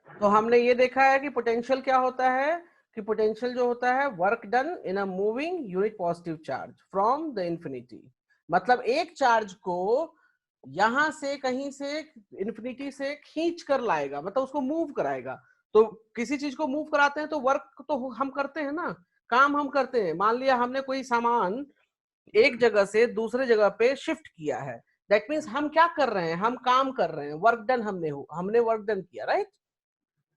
तो हमने ये देखा है कि पोटेंशियल क्या होता है, कि पोटेंशियल जो होता है work done in a moving unit positive charge from the infinity. मतलब एक चार्ज को यहां से कहीं से इंफिनिटी से खींच कर लाएगा, मतलब उसको मूव कराएगा. तो किसी चीज को मूव कराते हैं तो वर्क तो हम करते हैं ना, काम हम करते हैं. मान लिया हमने कोई सामान एक जगह से दूसरे जगह पे शिफ्ट किया है, दैट मीन्स हम क्या कर रहे हैं, हम काम कर रहे हैं, वर्क डन हमने वर्क डन किया, राइट.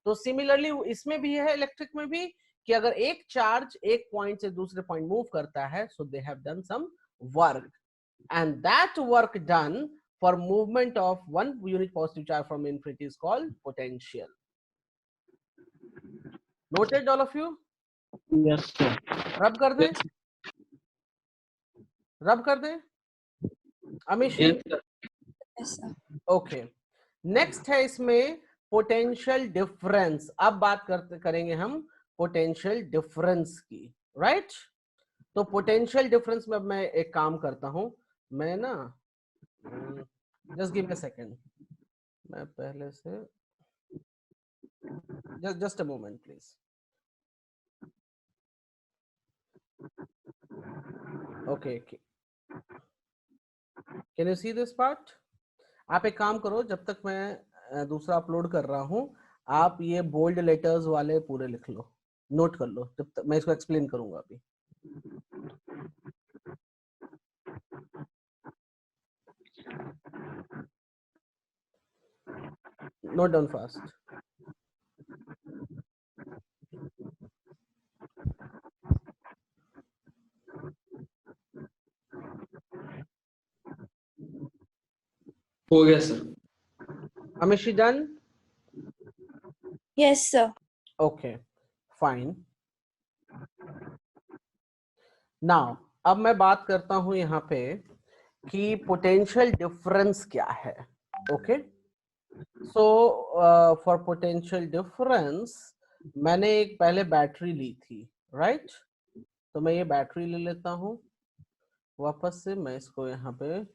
तो सिमिलरली इसमें भी है, इलेक्ट्रिक में भी, कि अगर एक चार्ज एक पॉइंट से दूसरे पॉइंट मूव करता है, so they have done some work, and that work done for movement of one unit positive charge from infinity is called potential. Noted all of you? Yes, sir. रब कर दे, रब कर दे Amish. Okay. Next है इसमें potential difference. अब बात करेंगे हम पोटेंशियल डिफरेंस की, राइट. तो पोटेंशियल डिफरेंस में अब मैं एक काम करता हूं, मैं ना just give me a second, मैं पहले से just a moment please. Okay, can you see this part? आप एक काम करो, जब तक मैं दूसरा अपलोड कर रहा हूं, आप ये बोल्ड लेटर्स वाले पूरे लिख लो, नोट कर लो, जब तक मैं इसको एक्सप्लेन करूंगा अभी. Note down fast. हो गया sir. Amishi done? Yes, sir. Okay, fine. Now, अब मैं बात करता हूं यहाँ पे कि पोटेंशियल डिफरेंस क्या है. Okay. So for potential difference मैंने एक पहले बैटरी ली थी, राइट. तो मैं ये बैटरी ले लेता हूं वापस से, मैं इसको यहाँ पे.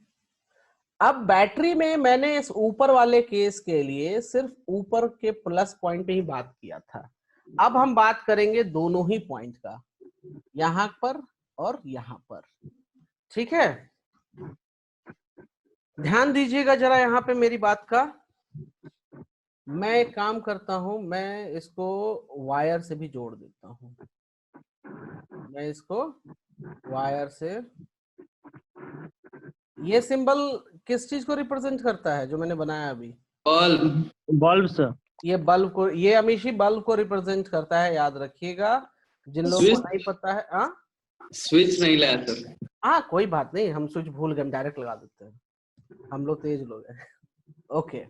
अब बैटरी में मैंने इस ऊपर वाले केस के लिए सिर्फ ऊपर के प्लस पॉइंट पे ही बात किया था. अब हम बात करेंगे दोनों ही पॉइंट का, यहां पर और यहां पर. ठीक है, ध्यान दीजिएगा जरा यहां पे मेरी बात का. मैं एक काम करता हूं, मैं इसको वायर से भी जोड़ देता हूं. मैं इसको वायर से, ये सिंबल किस चीज को रिप्रेजेंट करता है जो मैंने बनाया अभी? Bulb sir. ये बल्ब को, ये अमीशी बल्ब को रिप्रेजेंट करता है, याद रखिएगा. जिन लोगों को नहीं पता है, स्विच नहीं लाया सर. हाँ कोई बात नहीं, हम स्विच भूल गए, हम डायरेक्ट लगा देते हैं, हम लोग तेज लोग हैं. ओके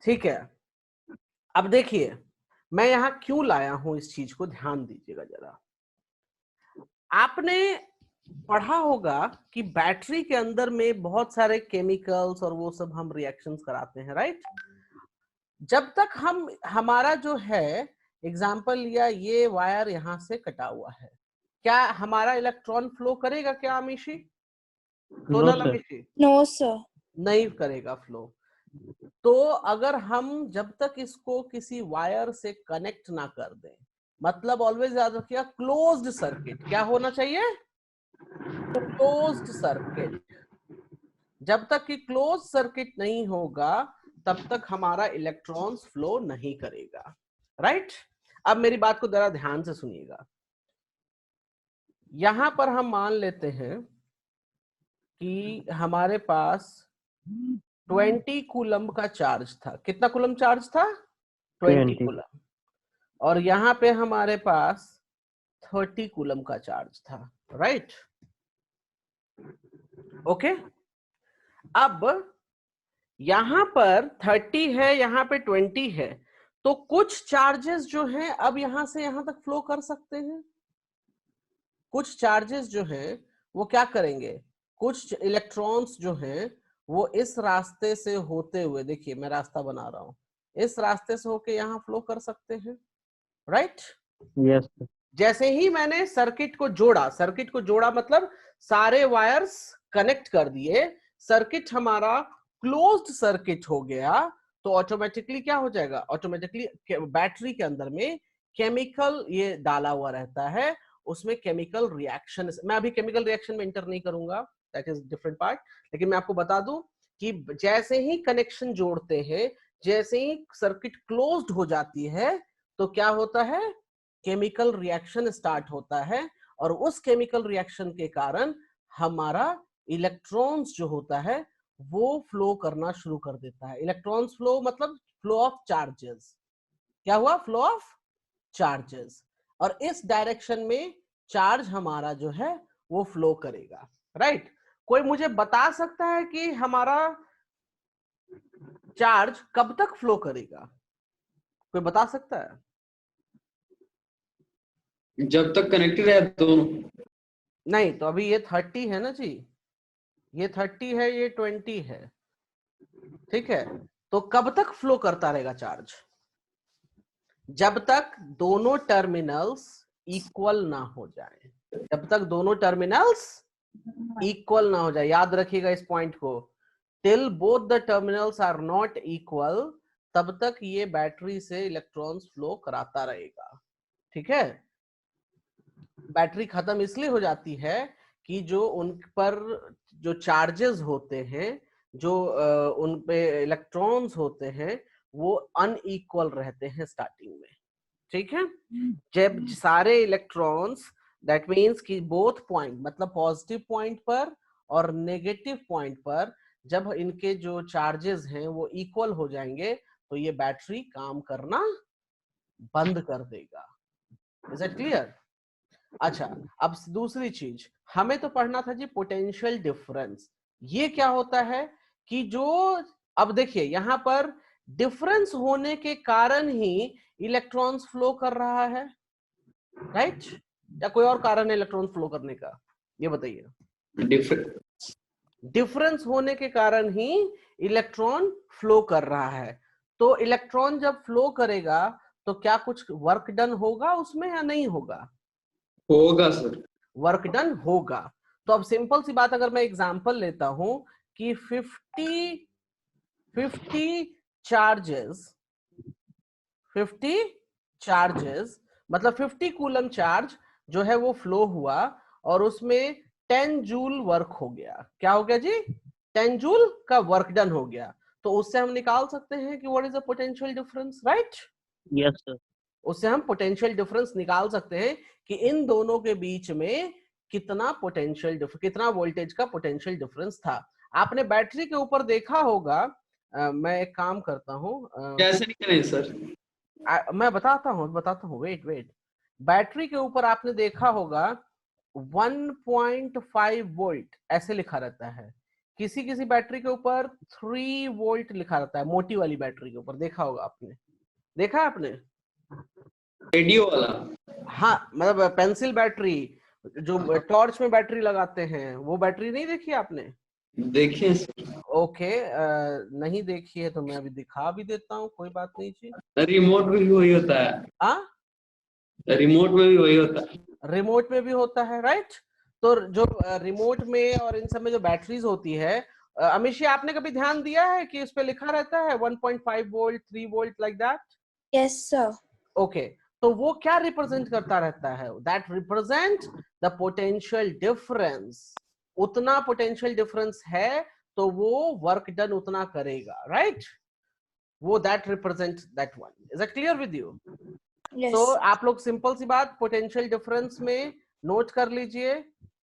ठीक है. अब देखिए मैं यहाँ क्यों लाया हूं इस चीज को, ध्यान दीजिएगा जरा. आपने पढ़ा होगा कि बैटरी के अंदर में बहुत सारे केमिकल्स और वो सब हम रिएक्शंस कराते हैं, राइट? जब तक हम हमारा जो है एग्जाम्पल लिया, ये वायर यहां से कटा हुआ है, क्या हमारा इलेक्ट्रॉन फ्लो करेगा क्या Amishi? No, Sonal sir. Amishi? No, sir. नहीं करेगा फ्लो। तो अगर हम जब तक इसको किसी वायर से कनेक्ट ना कर दें, मतलब ऑलवेज याद रखिएगा क्लोज्ड सर्किट, क्या होना चाहिए? Closed circuit. जब तक कि क्लोज सर्किट नहीं होगा तब तक हमारा इलेक्ट्रॉन्स फ्लो नहीं करेगा, राइट? अब मेरी बात को जरा ध्यान से सुनिएगा। यहां पर हम मान लेते हैं कि हमारे पास 20 कूलम का चार्ज था। कितना कूलम चार्ज था? 20 20. कूलम। और यहां पे हमारे पास 30 कूलम का चार्ज था, राइट? ओके। अब यहां पर 30 है, यहां पे 20 है, तो कुछ चार्जेस जो हैं अब यहां से यहां तक फ्लो कर सकते हैं। कुछ चार्जेस जो हैं वो क्या करेंगे? कुछ इलेक्ट्रॉन्स जो हैं वो इस रास्ते से होते हुए, देखिए मैं रास्ता बना रहा हूं, इस रास्ते से होके यहां फ्लो कर सकते हैं, राइट? Yes, sir. जैसे ही मैंने सर्किट को जोड़ा मतलब सारे वायर्स कनेक्ट कर दिए, सर्किट हमारा क्लोज्ड सर्किट हो गया, तो ऑटोमेटिकली क्या हो जाएगा? ऑटोमेटिकली बैटरी के अंदर में केमिकल ये डाला हुआ रहता है, उसमें केमिकल रिएक्शन, मैं अभी केमिकल रिएक्शन में इंटर नहीं करूंगा, दैट इज डिफरेंट पार्ट, लेकिन मैं आपको बता दूं कि जैसे ही कनेक्शन जोड़ते हैं, जैसे ही सर्किट क्लोज्ड हो जाती है, तो क्या होता है? केमिकल रिएक्शन स्टार्ट होता है, और उस केमिकल रिएक्शन के कारण हमारा इलेक्ट्रॉन्स जो होता है वो फ्लो करना शुरू कर देता है। इलेक्ट्रॉन्स फ्लो मतलब फ्लो ऑफ चार्जेस। क्या हुआ? Flow of charges. और इस डायरेक्शन में चार्ज हमारा जो है वो फ्लो करेगा, राइट? कोई मुझे बता सकता है कि हमारा चार्ज कब तक फ्लो करेगा? कोई बता सकता है? जब तक कनेक्टेड है दोनों। नहीं, तो अभी ये 30 है ना जी, ये 30 है, ये 20 है, ठीक है? तो कब तक फ्लो करता रहेगा चार्ज? जब तक दोनों टर्मिनल्स इक्वल ना हो जाए। जब तक दोनों टर्मिनल्स इक्वल ना हो जाए, याद रखिएगा इस पॉइंट को, till both the terminals are not equal, तब तक ये बैटरी से इलेक्ट्रॉन्स फ्लो कराता रहेगा, ठीक है? बैटरी खत्म इसलिए हो जाती है कि जो उन पर जो चार्जेस होते हैं, जो उन पे इलेक्ट्रॉन्स होते हैं, वो अनइक्वल रहते हैं स्टार्टिंग में, ठीक है? जब सारे इलेक्ट्रॉन्स, दैट मीन्स कि बोथ पॉइंट, मतलब पॉजिटिव पॉइंट पर और नेगेटिव पॉइंट पर, जब इनके जो चार्जेस हैं वो इक्वल हो जाएंगे, तो ये बैटरी काम करना बंद कर देगा। Is it clear? अच्छा, अब दूसरी चीज हमें तो पढ़ना था जी, पोटेंशियल डिफरेंस। ये क्या होता है कि जो, अब देखिए यहां पर डिफरेंस होने के कारण ही इलेक्ट्रॉन्स फ्लो कर रहा है, राइट? या कोई और कारण है इलेक्ट्रॉन फ्लो करने का? ये बताइए। डिफरेंस होने के कारण ही इलेक्ट्रॉन फ्लो कर रहा है। तो इलेक्ट्रॉन जब फ्लो करेगा तो क्या कुछ वर्क डन होगा उसमें या नहीं होगा? होगा सर। वर्क डन होगा। तो अब सिंपल सी बात, अगर मैं एग्जांपल लेता हूं कि 50 चार्जेस मतलब 50 कूलम चार्ज जो है वो फ्लो हुआ, और उसमें 10 जूल वर्क हो गया। क्या हो गया जी? 10 जूल का वर्क डन हो गया। तो उससे हम निकाल सकते हैं कि what is the potential difference, right? Yes, sir. उससे हम पोटेंशियल डिफरेंस निकाल सकते हैं कि इन दोनों के बीच में कितना पोटेंशियल कितना वोल्टेज का पोटेंशियल डिफरेंस था। आपने बैटरी के ऊपर देखा होगा, मैं एक काम करता हूं, कैसे निकले सर? मैं बताता हूं, वेट। बैटरी के ऊपर आपने देखा होगा 1.5 वोल्ट ऐसे लिखा रहता है, किसी किसी बैटरी के ऊपर 3 वोल्ट लिखा रहता है, मोटी वाली बैटरी के ऊपर देखा होगा आपने, देखा आपने? रेडियो वाला। हाँ, मतलब पेंसिल बैटरी जो टॉर्च में बैटरी लगाते हैं, वो बैटरी नहीं देखी आपने? देखिए सर, ओके, नहीं देखी है तो मैं अभी दिखा भी देता हूँ, कोई बात नहीं जी। रिमोट में भी वही होता है, हाँ, रिमोट में भी वही होता है। रिमोट में भी होता है, राइट। तो जो रिमोट में और इन सब में जो बैटरीज होती है, अमीशी आपने कभी ध्यान दिया है कि उस पे लिखा रहता है 1.5 volt, 3 volt, like that? Yes, sir. Okay, तो वो क्या रिप्रेजेंट करता रहता है? That represent the potential difference. उतना पोटेंशियल डिफरेंस है तो वो वर्क डन उतना करेगा, राइट? वो that represent that one. Is that clear with you? Yes. तो आप लोग सिंपल सी बात पोटेंशियल डिफरेंस में नोट कर लीजिए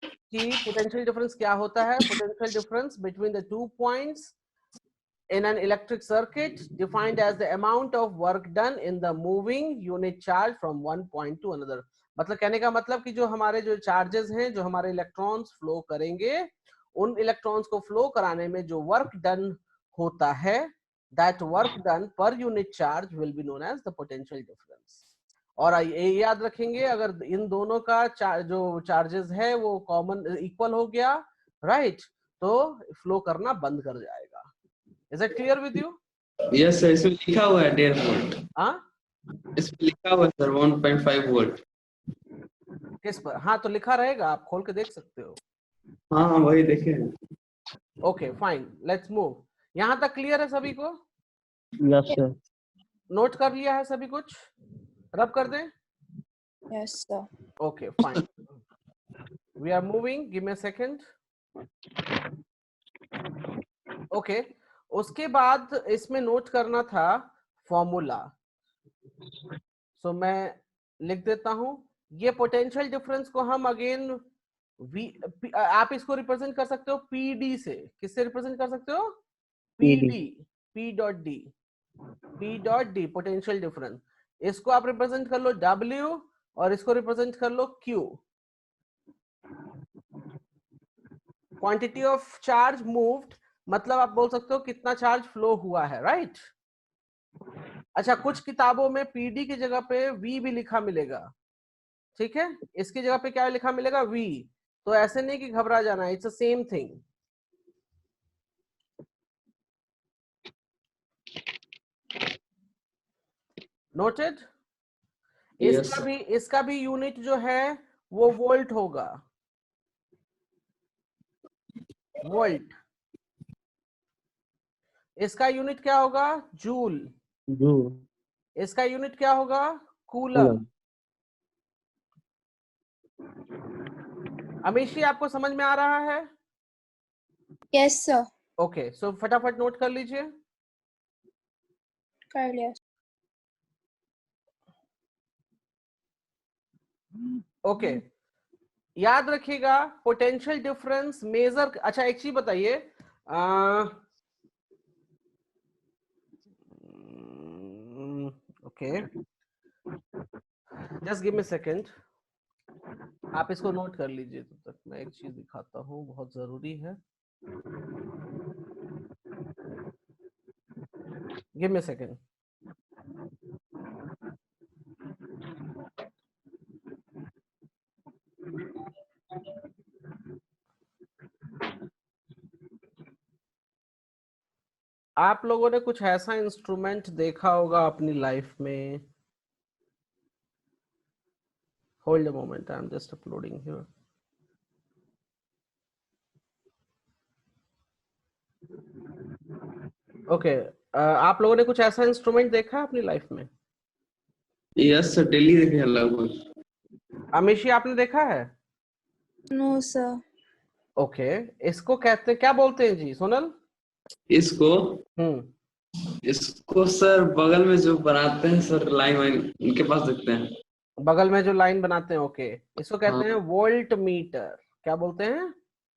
कि पोटेंशियल डिफरेंस क्या होता है। Potential difference between the 2 points in an electric circuit defined as the amount of work done in the moving unit charge from one point to another। मतलब कहने का मतलब कि जो हमारे जो चार्जेस हैं, जो हमारे इलेक्ट्रॉन्स फ्लो करेंगे, उन इलेक्ट्रॉन्स को फ्लो कराने में जो वर्क डन होता है, that work done per unit charge will be known as the potential difference। और ये याद रखेंगे, अगर इन दोनों का जो चार्जेस है वो कॉमन इक्वल हो गया, राइट, तो फ्लो करना बंद कर जाएगा। Is that clear with you? Yes sir, इसमें लिखा हुआ है 1.5 वोल्ट, हाँ, इसमें लिखा हुआ है सर 1.5 वोल्ट। किस पर? हाँ, तो लिखा रहेगा, आप खोल के देख सकते हो। हाँ हाँ, वही देखे हैं। Okay fine, let's move. यहाँ तक क्लियर है सभी को? Yes, sir. नोट कर लिया है सभी कुछ? रब कर दें? Yes, sir. Okay fine, we are moving, give me a second. Okay, उसके बाद इसमें नोट करना था फॉर्मूला। सो मैं लिख देता हूं, ये पोटेंशियल डिफरेंस को हम अगेन आप इसको रिप्रेजेंट कर सकते हो पीडी से। किससे रिप्रेजेंट कर सकते हो? PD, P dot D, P dot D potential difference. इसको आप रिप्रेजेंट कर लो डब्ल्यू और इसको रिप्रेजेंट कर लो Q. Quantity of charge moved, मतलब आप बोल सकते हो कितना चार्ज फ्लो हुआ है, राइट? अच्छा, कुछ किताबों में पीडी की जगह पे वी भी लिखा मिलेगा, ठीक है? इसकी जगह पे क्या लिखा मिलेगा? वी। तो ऐसे नहीं कि घबरा जाना, it's a same thing. Noted? Yes इसका भी यूनिट जो है वो वोल्ट होगा, वोल्ट। इसका यूनिट क्या होगा? जूल। Joule. इसका यूनिट क्या होगा? कूलम। अमीशी, आपको समझ में आ रहा है? Yes, sir. ओके, सो फटाफट नोट कर लीजिए। कर लिया। ओके, याद रखिएगा पोटेंशियल डिफरेंस मेजर। अच्छा, एक चीज बताइए, ओके जस्ट गिव मी सेकंड, आप इसको नोट कर लीजिए। तब तक मैं एक चीज दिखाता हूँ, बहुत जरूरी है। Give me second. आप लोगों ने कुछ ऐसा इंस्ट्रूमेंट देखा होगा अपनी लाइफ में। Hold a moment, I am just uploading here. Okay, आप लोगों ने कुछ ऐसा इंस्ट्रूमेंट देखा है अपनी लाइफ में? यस सर, डेली देखे हैं लगभग। अमीशी, आपने देखा है? No, sir. ओके, इसको कहते क्या बोलते हैं जी, सोनल? इसको इसको सर बगल में जो बनाते हैं सर, लाइन वाइन, उनके पास देखते हैं। बगल में जो लाइन बनाते हैं, ओके, इसको कहते हैं हाँ, वोल्ट मीटर। क्या बोलते हैं?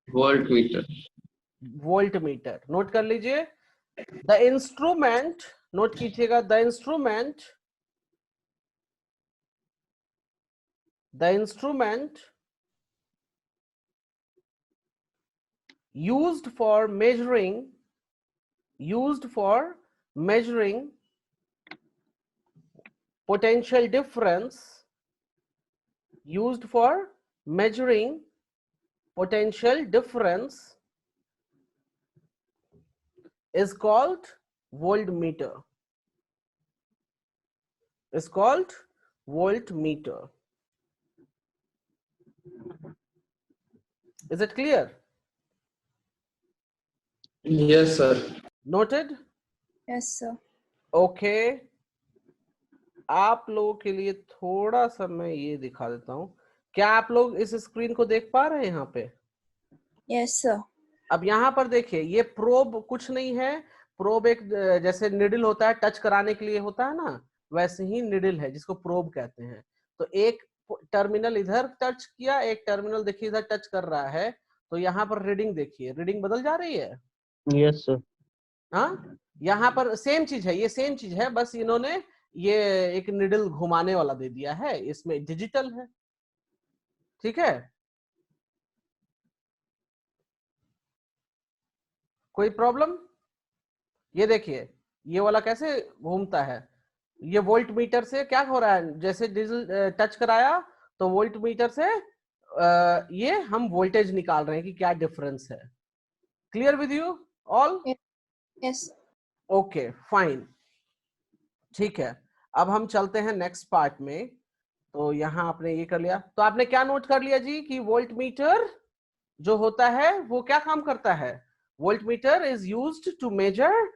Volt meter. Volt meter. Note कर लीजिए। द इंस्ट्रूमेंट, नोट कीजिएगा, the instrument used for measuring potential difference, used for measuring potential difference is called voltmeter. Is called voltmeter. Is it clear? Yes, sir. Noted? Yes, sir. Okay. आप लोगों के लिए थोड़ा सा मैं ये दिखा देता हूं. क्या आप लोग इस स्क्रीन को देख पा रहे हैं यहाँ पे? Yes, sir. अब यहाँ पर देखिए, ये प्रोब कुछ नहीं है. प्रोब एक जैसे निडल होता है, टच कराने के लिए होता है ना, वैसे ही निडल है जिसको प्रोब कहते हैं. तो एक टर्मिनल इधर टच किया, एक टर्मिनल देखिए इधर टच कर रहा है. तो यहाँ पर रीडिंग देखिए, रीडिंग बदल जा रही है. Yes, sir. हाँ, यहाँ पर सेम चीज है, ये सेम चीज है, बस इन्होंने ये एक निडल घुमाने वाला दे दिया है, इसमें डिजिटल है. ठीक है, कोई प्रॉब्लम? ये देखिए, ये वाला कैसे घूमता है. ये वोल्ट मीटर से क्या हो रहा है, जैसे डिजिटल टच कराया तो वोल्ट मीटर से ये हम वोल्टेज निकाल रहे हैं कि क्या डिफरेंस है. Clear with you all? Yes. Okay fine. ठीक है, अब हम चलते हैं नेक्स्ट पार्ट में. तो यहाँ आपने ये कर लिया, तो आपने क्या नोट कर लिया जी कि वोल्ट मीटर जो होता है वो क्या काम करता है. Volt meter is used to measure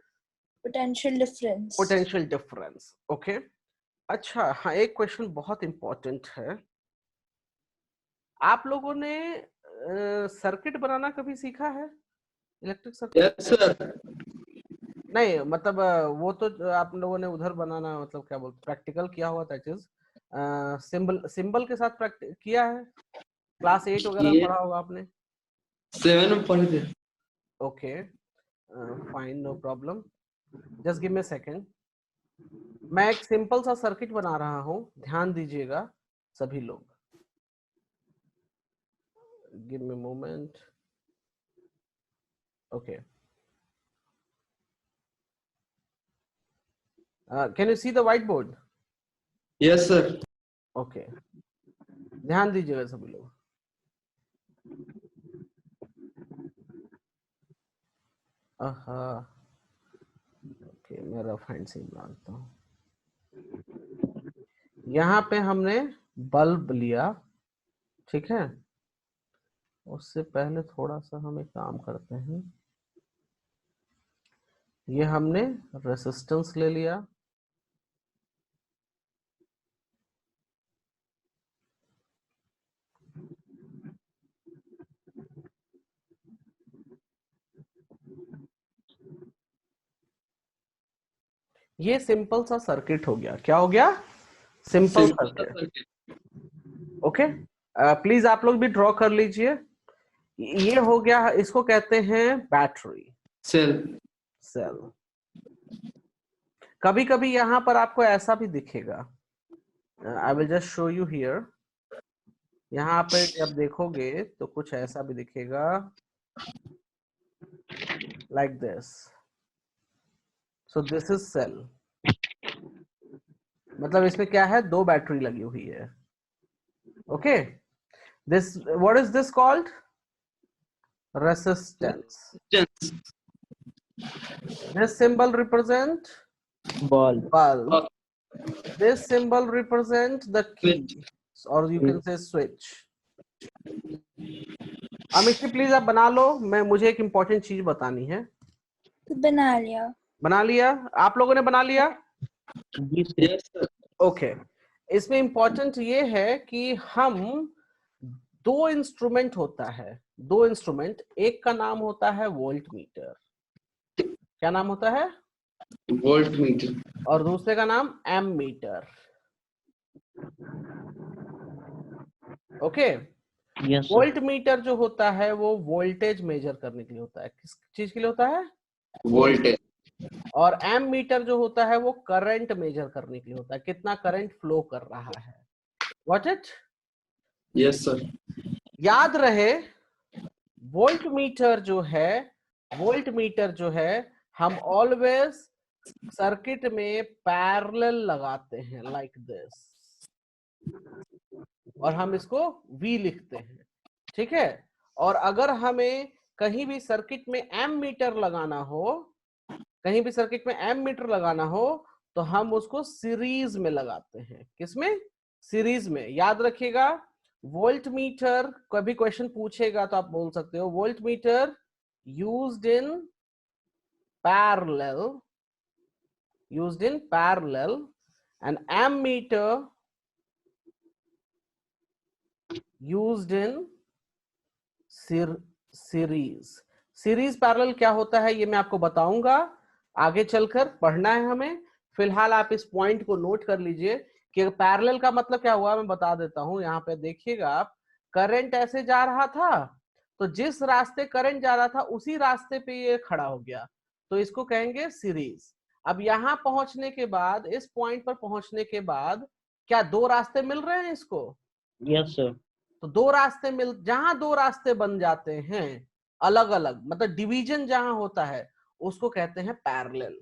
Potential difference. Potential difference. Okay, अच्छा हाँ, एक क्वेश्चन बहुत इंपॉर्टेंट है. आप लोगों ने सर्किट बनाना कभी सीखा है? Electric circuit? Yes, sir. नहीं, मतलब वो तो आप लोगों ने उधर बनाना, मतलब क्या बोलते, प्रैक्टिकल किया हुआ, दैट इज सिंबल के साथ प्रैक्टिस किया है. क्लास 8 वगैरह में ये पढ़ा होगा आपने. 7 में पढ़े थे. Okay fine, no problem. Just give me a second. मैं एक सिंपल सा सर्किट बना रहा हूँ, ध्यान दीजिएगा सभी लोग. Give me moment. Okay, can you see the white board? Yes, sir. Okay, ध्यान दीजिएगा सभी लोग. ओके, मैं रफ हैंड से बनाता हूँ. यहाँ पे हमने बल्ब लिया, ठीक है. उससे पहले थोड़ा सा हम एक काम करते हैं. ये हमने रेसिस्टेंस ले लिया, ये सिंपल सा सर्किट हो गया. क्या हो गया? Simple Simple circuit. circuit. Okay, please आप लोग भी ड्रॉ कर लीजिए. ये हो गया, इसको कहते हैं बैटरी Cell. सेल. कभी कभी यहाँ पर आपको ऐसा भी दिखेगा. I will just show you here. यहाँ पे जब देखोगे तो कुछ ऐसा भी दिखेगा, like this. So this is cell. मतलब इसमें क्या है, 2 बैटरी लगी हुई है. Okay, this, what is this called? Resistance. Resistance. This symbol represent Ball. bulb. This symbol represent the key, or you can say switch. Amit ji please आप बना लो, मैं मुझे एक इम्पोर्टेंट चीज बतानी है. तो बना लिया. बना लिया? आप लोगों ने बना लिया? Yes, sir. Yes, sir. Okay, इसमें इम्पोर्टेंट ये है कि हम 2 इंस्ट्रूमेंट होता है, 2 इंस्ट्रूमेंट. एक का नाम होता है वोल्ट मीटर. क्या नाम होता है? Voltmeter. और दूसरे का नाम ammeter. Okay, Yes, sir. Volt meter जो होता है वो वोल्टेज मेजर करने के लिए होता है. किस चीज के लिए होता है? Voltage. और एम मीटर जो होता है वो करंट मेजर करने के लिए होता है, कितना करंट फ्लो कर रहा है. What it? Yes, sir. याद रहे, वोल्ट मीटर जो है, वोल्ट मीटर जो है, हम ऑलवेज सर्किट में पैरेलल लगाते हैं, लाइक दिस. और हम इसको V लिखते हैं, ठीक है। और अगर हमें कहीं भी सर्किट में एमीटर लगाना हो, कहीं भी सर्किट में एमीटर लगाना हो, तो हम उसको सीरीज में लगाते हैं। किसमें? सीरीज में। याद रखिएगा, वोल्ट मीटर, कभी क्वेश्चन पूछेगा तो आप बोल सकते हो volt meter used in parallel, used in parallel, and ammeter used in series. Series parallel क्या होता है ये मैं आपको बताऊंगा, आगे चलकर पढ़ना है हमें। फिलहाल आप इस पॉइंट को नोट कर लीजिए कि पैरेलल का मतलब क्या हुआ, मैं बता देता हूं। यहाँ पे देखिएगा आप, करंट ऐसे जा रहा था, तो जिस रास्ते करंट जा रहा था उसी रास्ते पे ये खड़ा हो गया, तो इसको कहेंगे सीरीज। अब यहां पहुंचने के बाद, इस पॉइंट पर पहुंचने के बाद, क्या दो रास्ते मिल रहे हैं इसको? Yes sir. तो दो रास्ते जहां दो रास्ते बन जाते हैं अलग अलग, मतलब डिवीजन जहां होता है, उसको कहते हैं पैरेलल।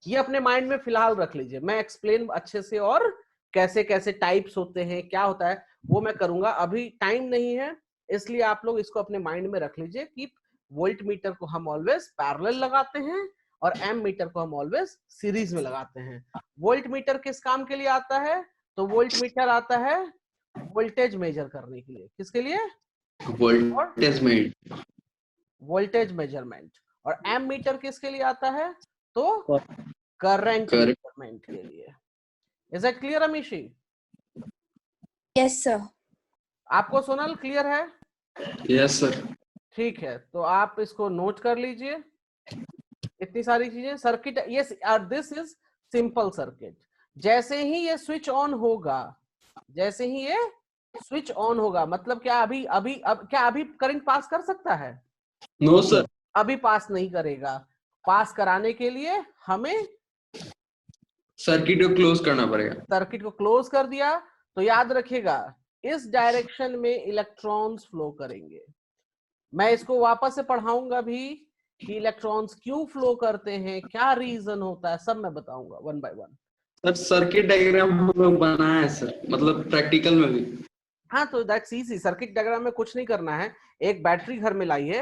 ये अपने माइंड में फिलहाल रख लीजिए, मैं एक्सप्लेन अच्छे से और कैसे कैसे टाइप्स होते हैं, क्या होता है, वो मैं करूंगा। अभी टाइम नहीं है, इसलिए आप लोग इसको अपने माइंड में रख लीजिए कि वोल्ट मीटर को हम ऑलवेज पैरेलल लगाते हैं और एम मीटर को हम ऑलवेज सीरीज में लगाते हैं। वोल्ट मीटर किस काम के लिए आता है? तो वोल्ट मीटर आता है वोल्टेज मेजर करने के लिए। किसके लिए? Voltage measurement. और एम मीटर किसके लिए आता है? तो करंट मेजरमेंट के लिए। Is that clear Amishi? Yes sir. आपको सोनल क्लियर है? Yes sir. ठीक है, तो आप इसको नोट कर लीजिए, इतनी सारी चीजें। Circuit, yes, this is simple circuit. जैसे ही ये स्विच ऑन होगा, जैसे ही ये स्विच ऑन होगा, मतलब क्या अभी करंट पास कर सकता है? No sir. अभी पास नहीं करेगा। पास कराने के लिए हमें सर्किट को क्लोज करना पड़ेगा। सर्किट को क्लोज कर दिया, तो याद रखिएगा इस डायरेक्शन में इलेक्ट्रॉन्स फ्लो करेंगे। मैं इसको वापस से पढ़ाऊंगा भी कि इलेक्ट्रॉन्स क्यों फ्लो करते हैं, क्या रीजन होता है, सब मैं बताऊंगा one by one. Sir circuit diagram हम लोग बनाया है सर, मतलब प्रैक्टिकल में भी। हाँ, तो दैट्स इजी। सर्किट डायग्राम में कुछ नहीं करना है, एक बैटरी घर में लाइए,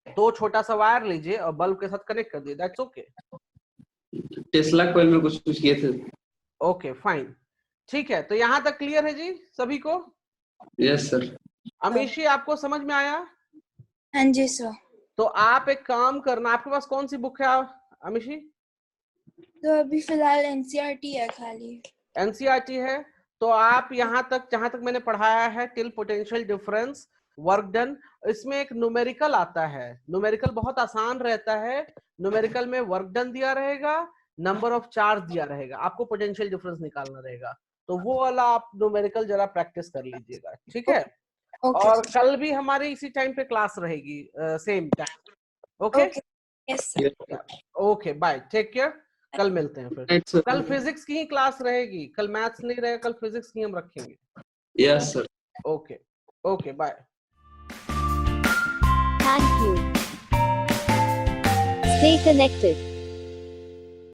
दो छोटा सा वायर लीजिए और बल्ब के साथ कनेक्ट कर दिए, दैट्स ओके। टेस्ला कॉइल में कुछ किए थे। ओके फाइन, ठीक है। तो यहाँ तक क्लियर है जी सभी को? Yes sir. अमीशी, आपको समझ में आया? हाँ जी सर। तो आप एक काम करना, आपके पास कौन सी बुक है अमीशी? तो अभी फिलहाल एनसीईआरटी है खाली। एनसीईआरटी है, तो आप यहाँ तक, जहां तक मैंने पढ़ाया है till potential difference work done, इसमें एक न्यूमेरिकल आता है। न्यूमेरिकल बहुत आसान रहता है। न्यूमेरिकल में वर्क डन दिया रहेगा, नंबर ऑफ चार्ज दिया रहेगा, आपको पोटेंशियल डिफरेंस निकालना रहेगा। तो वो वाला आप न्यूमेरिकल जरा प्रैक्टिस कर लीजिएगा, ठीक है? और कल भी हमारी इसी टाइम पे क्लास रहेगी, same time. Okay, yes sir. Okay, bye, take care. कल मिलते हैं फिर। कल फिजिक्स की ही क्लास रहेगी, कल मैथ्स नहीं रहेगा, कल फिजिक्स की हम रखेंगे। Yes sir. Okay, okay, bye. Thank you. Stay connected.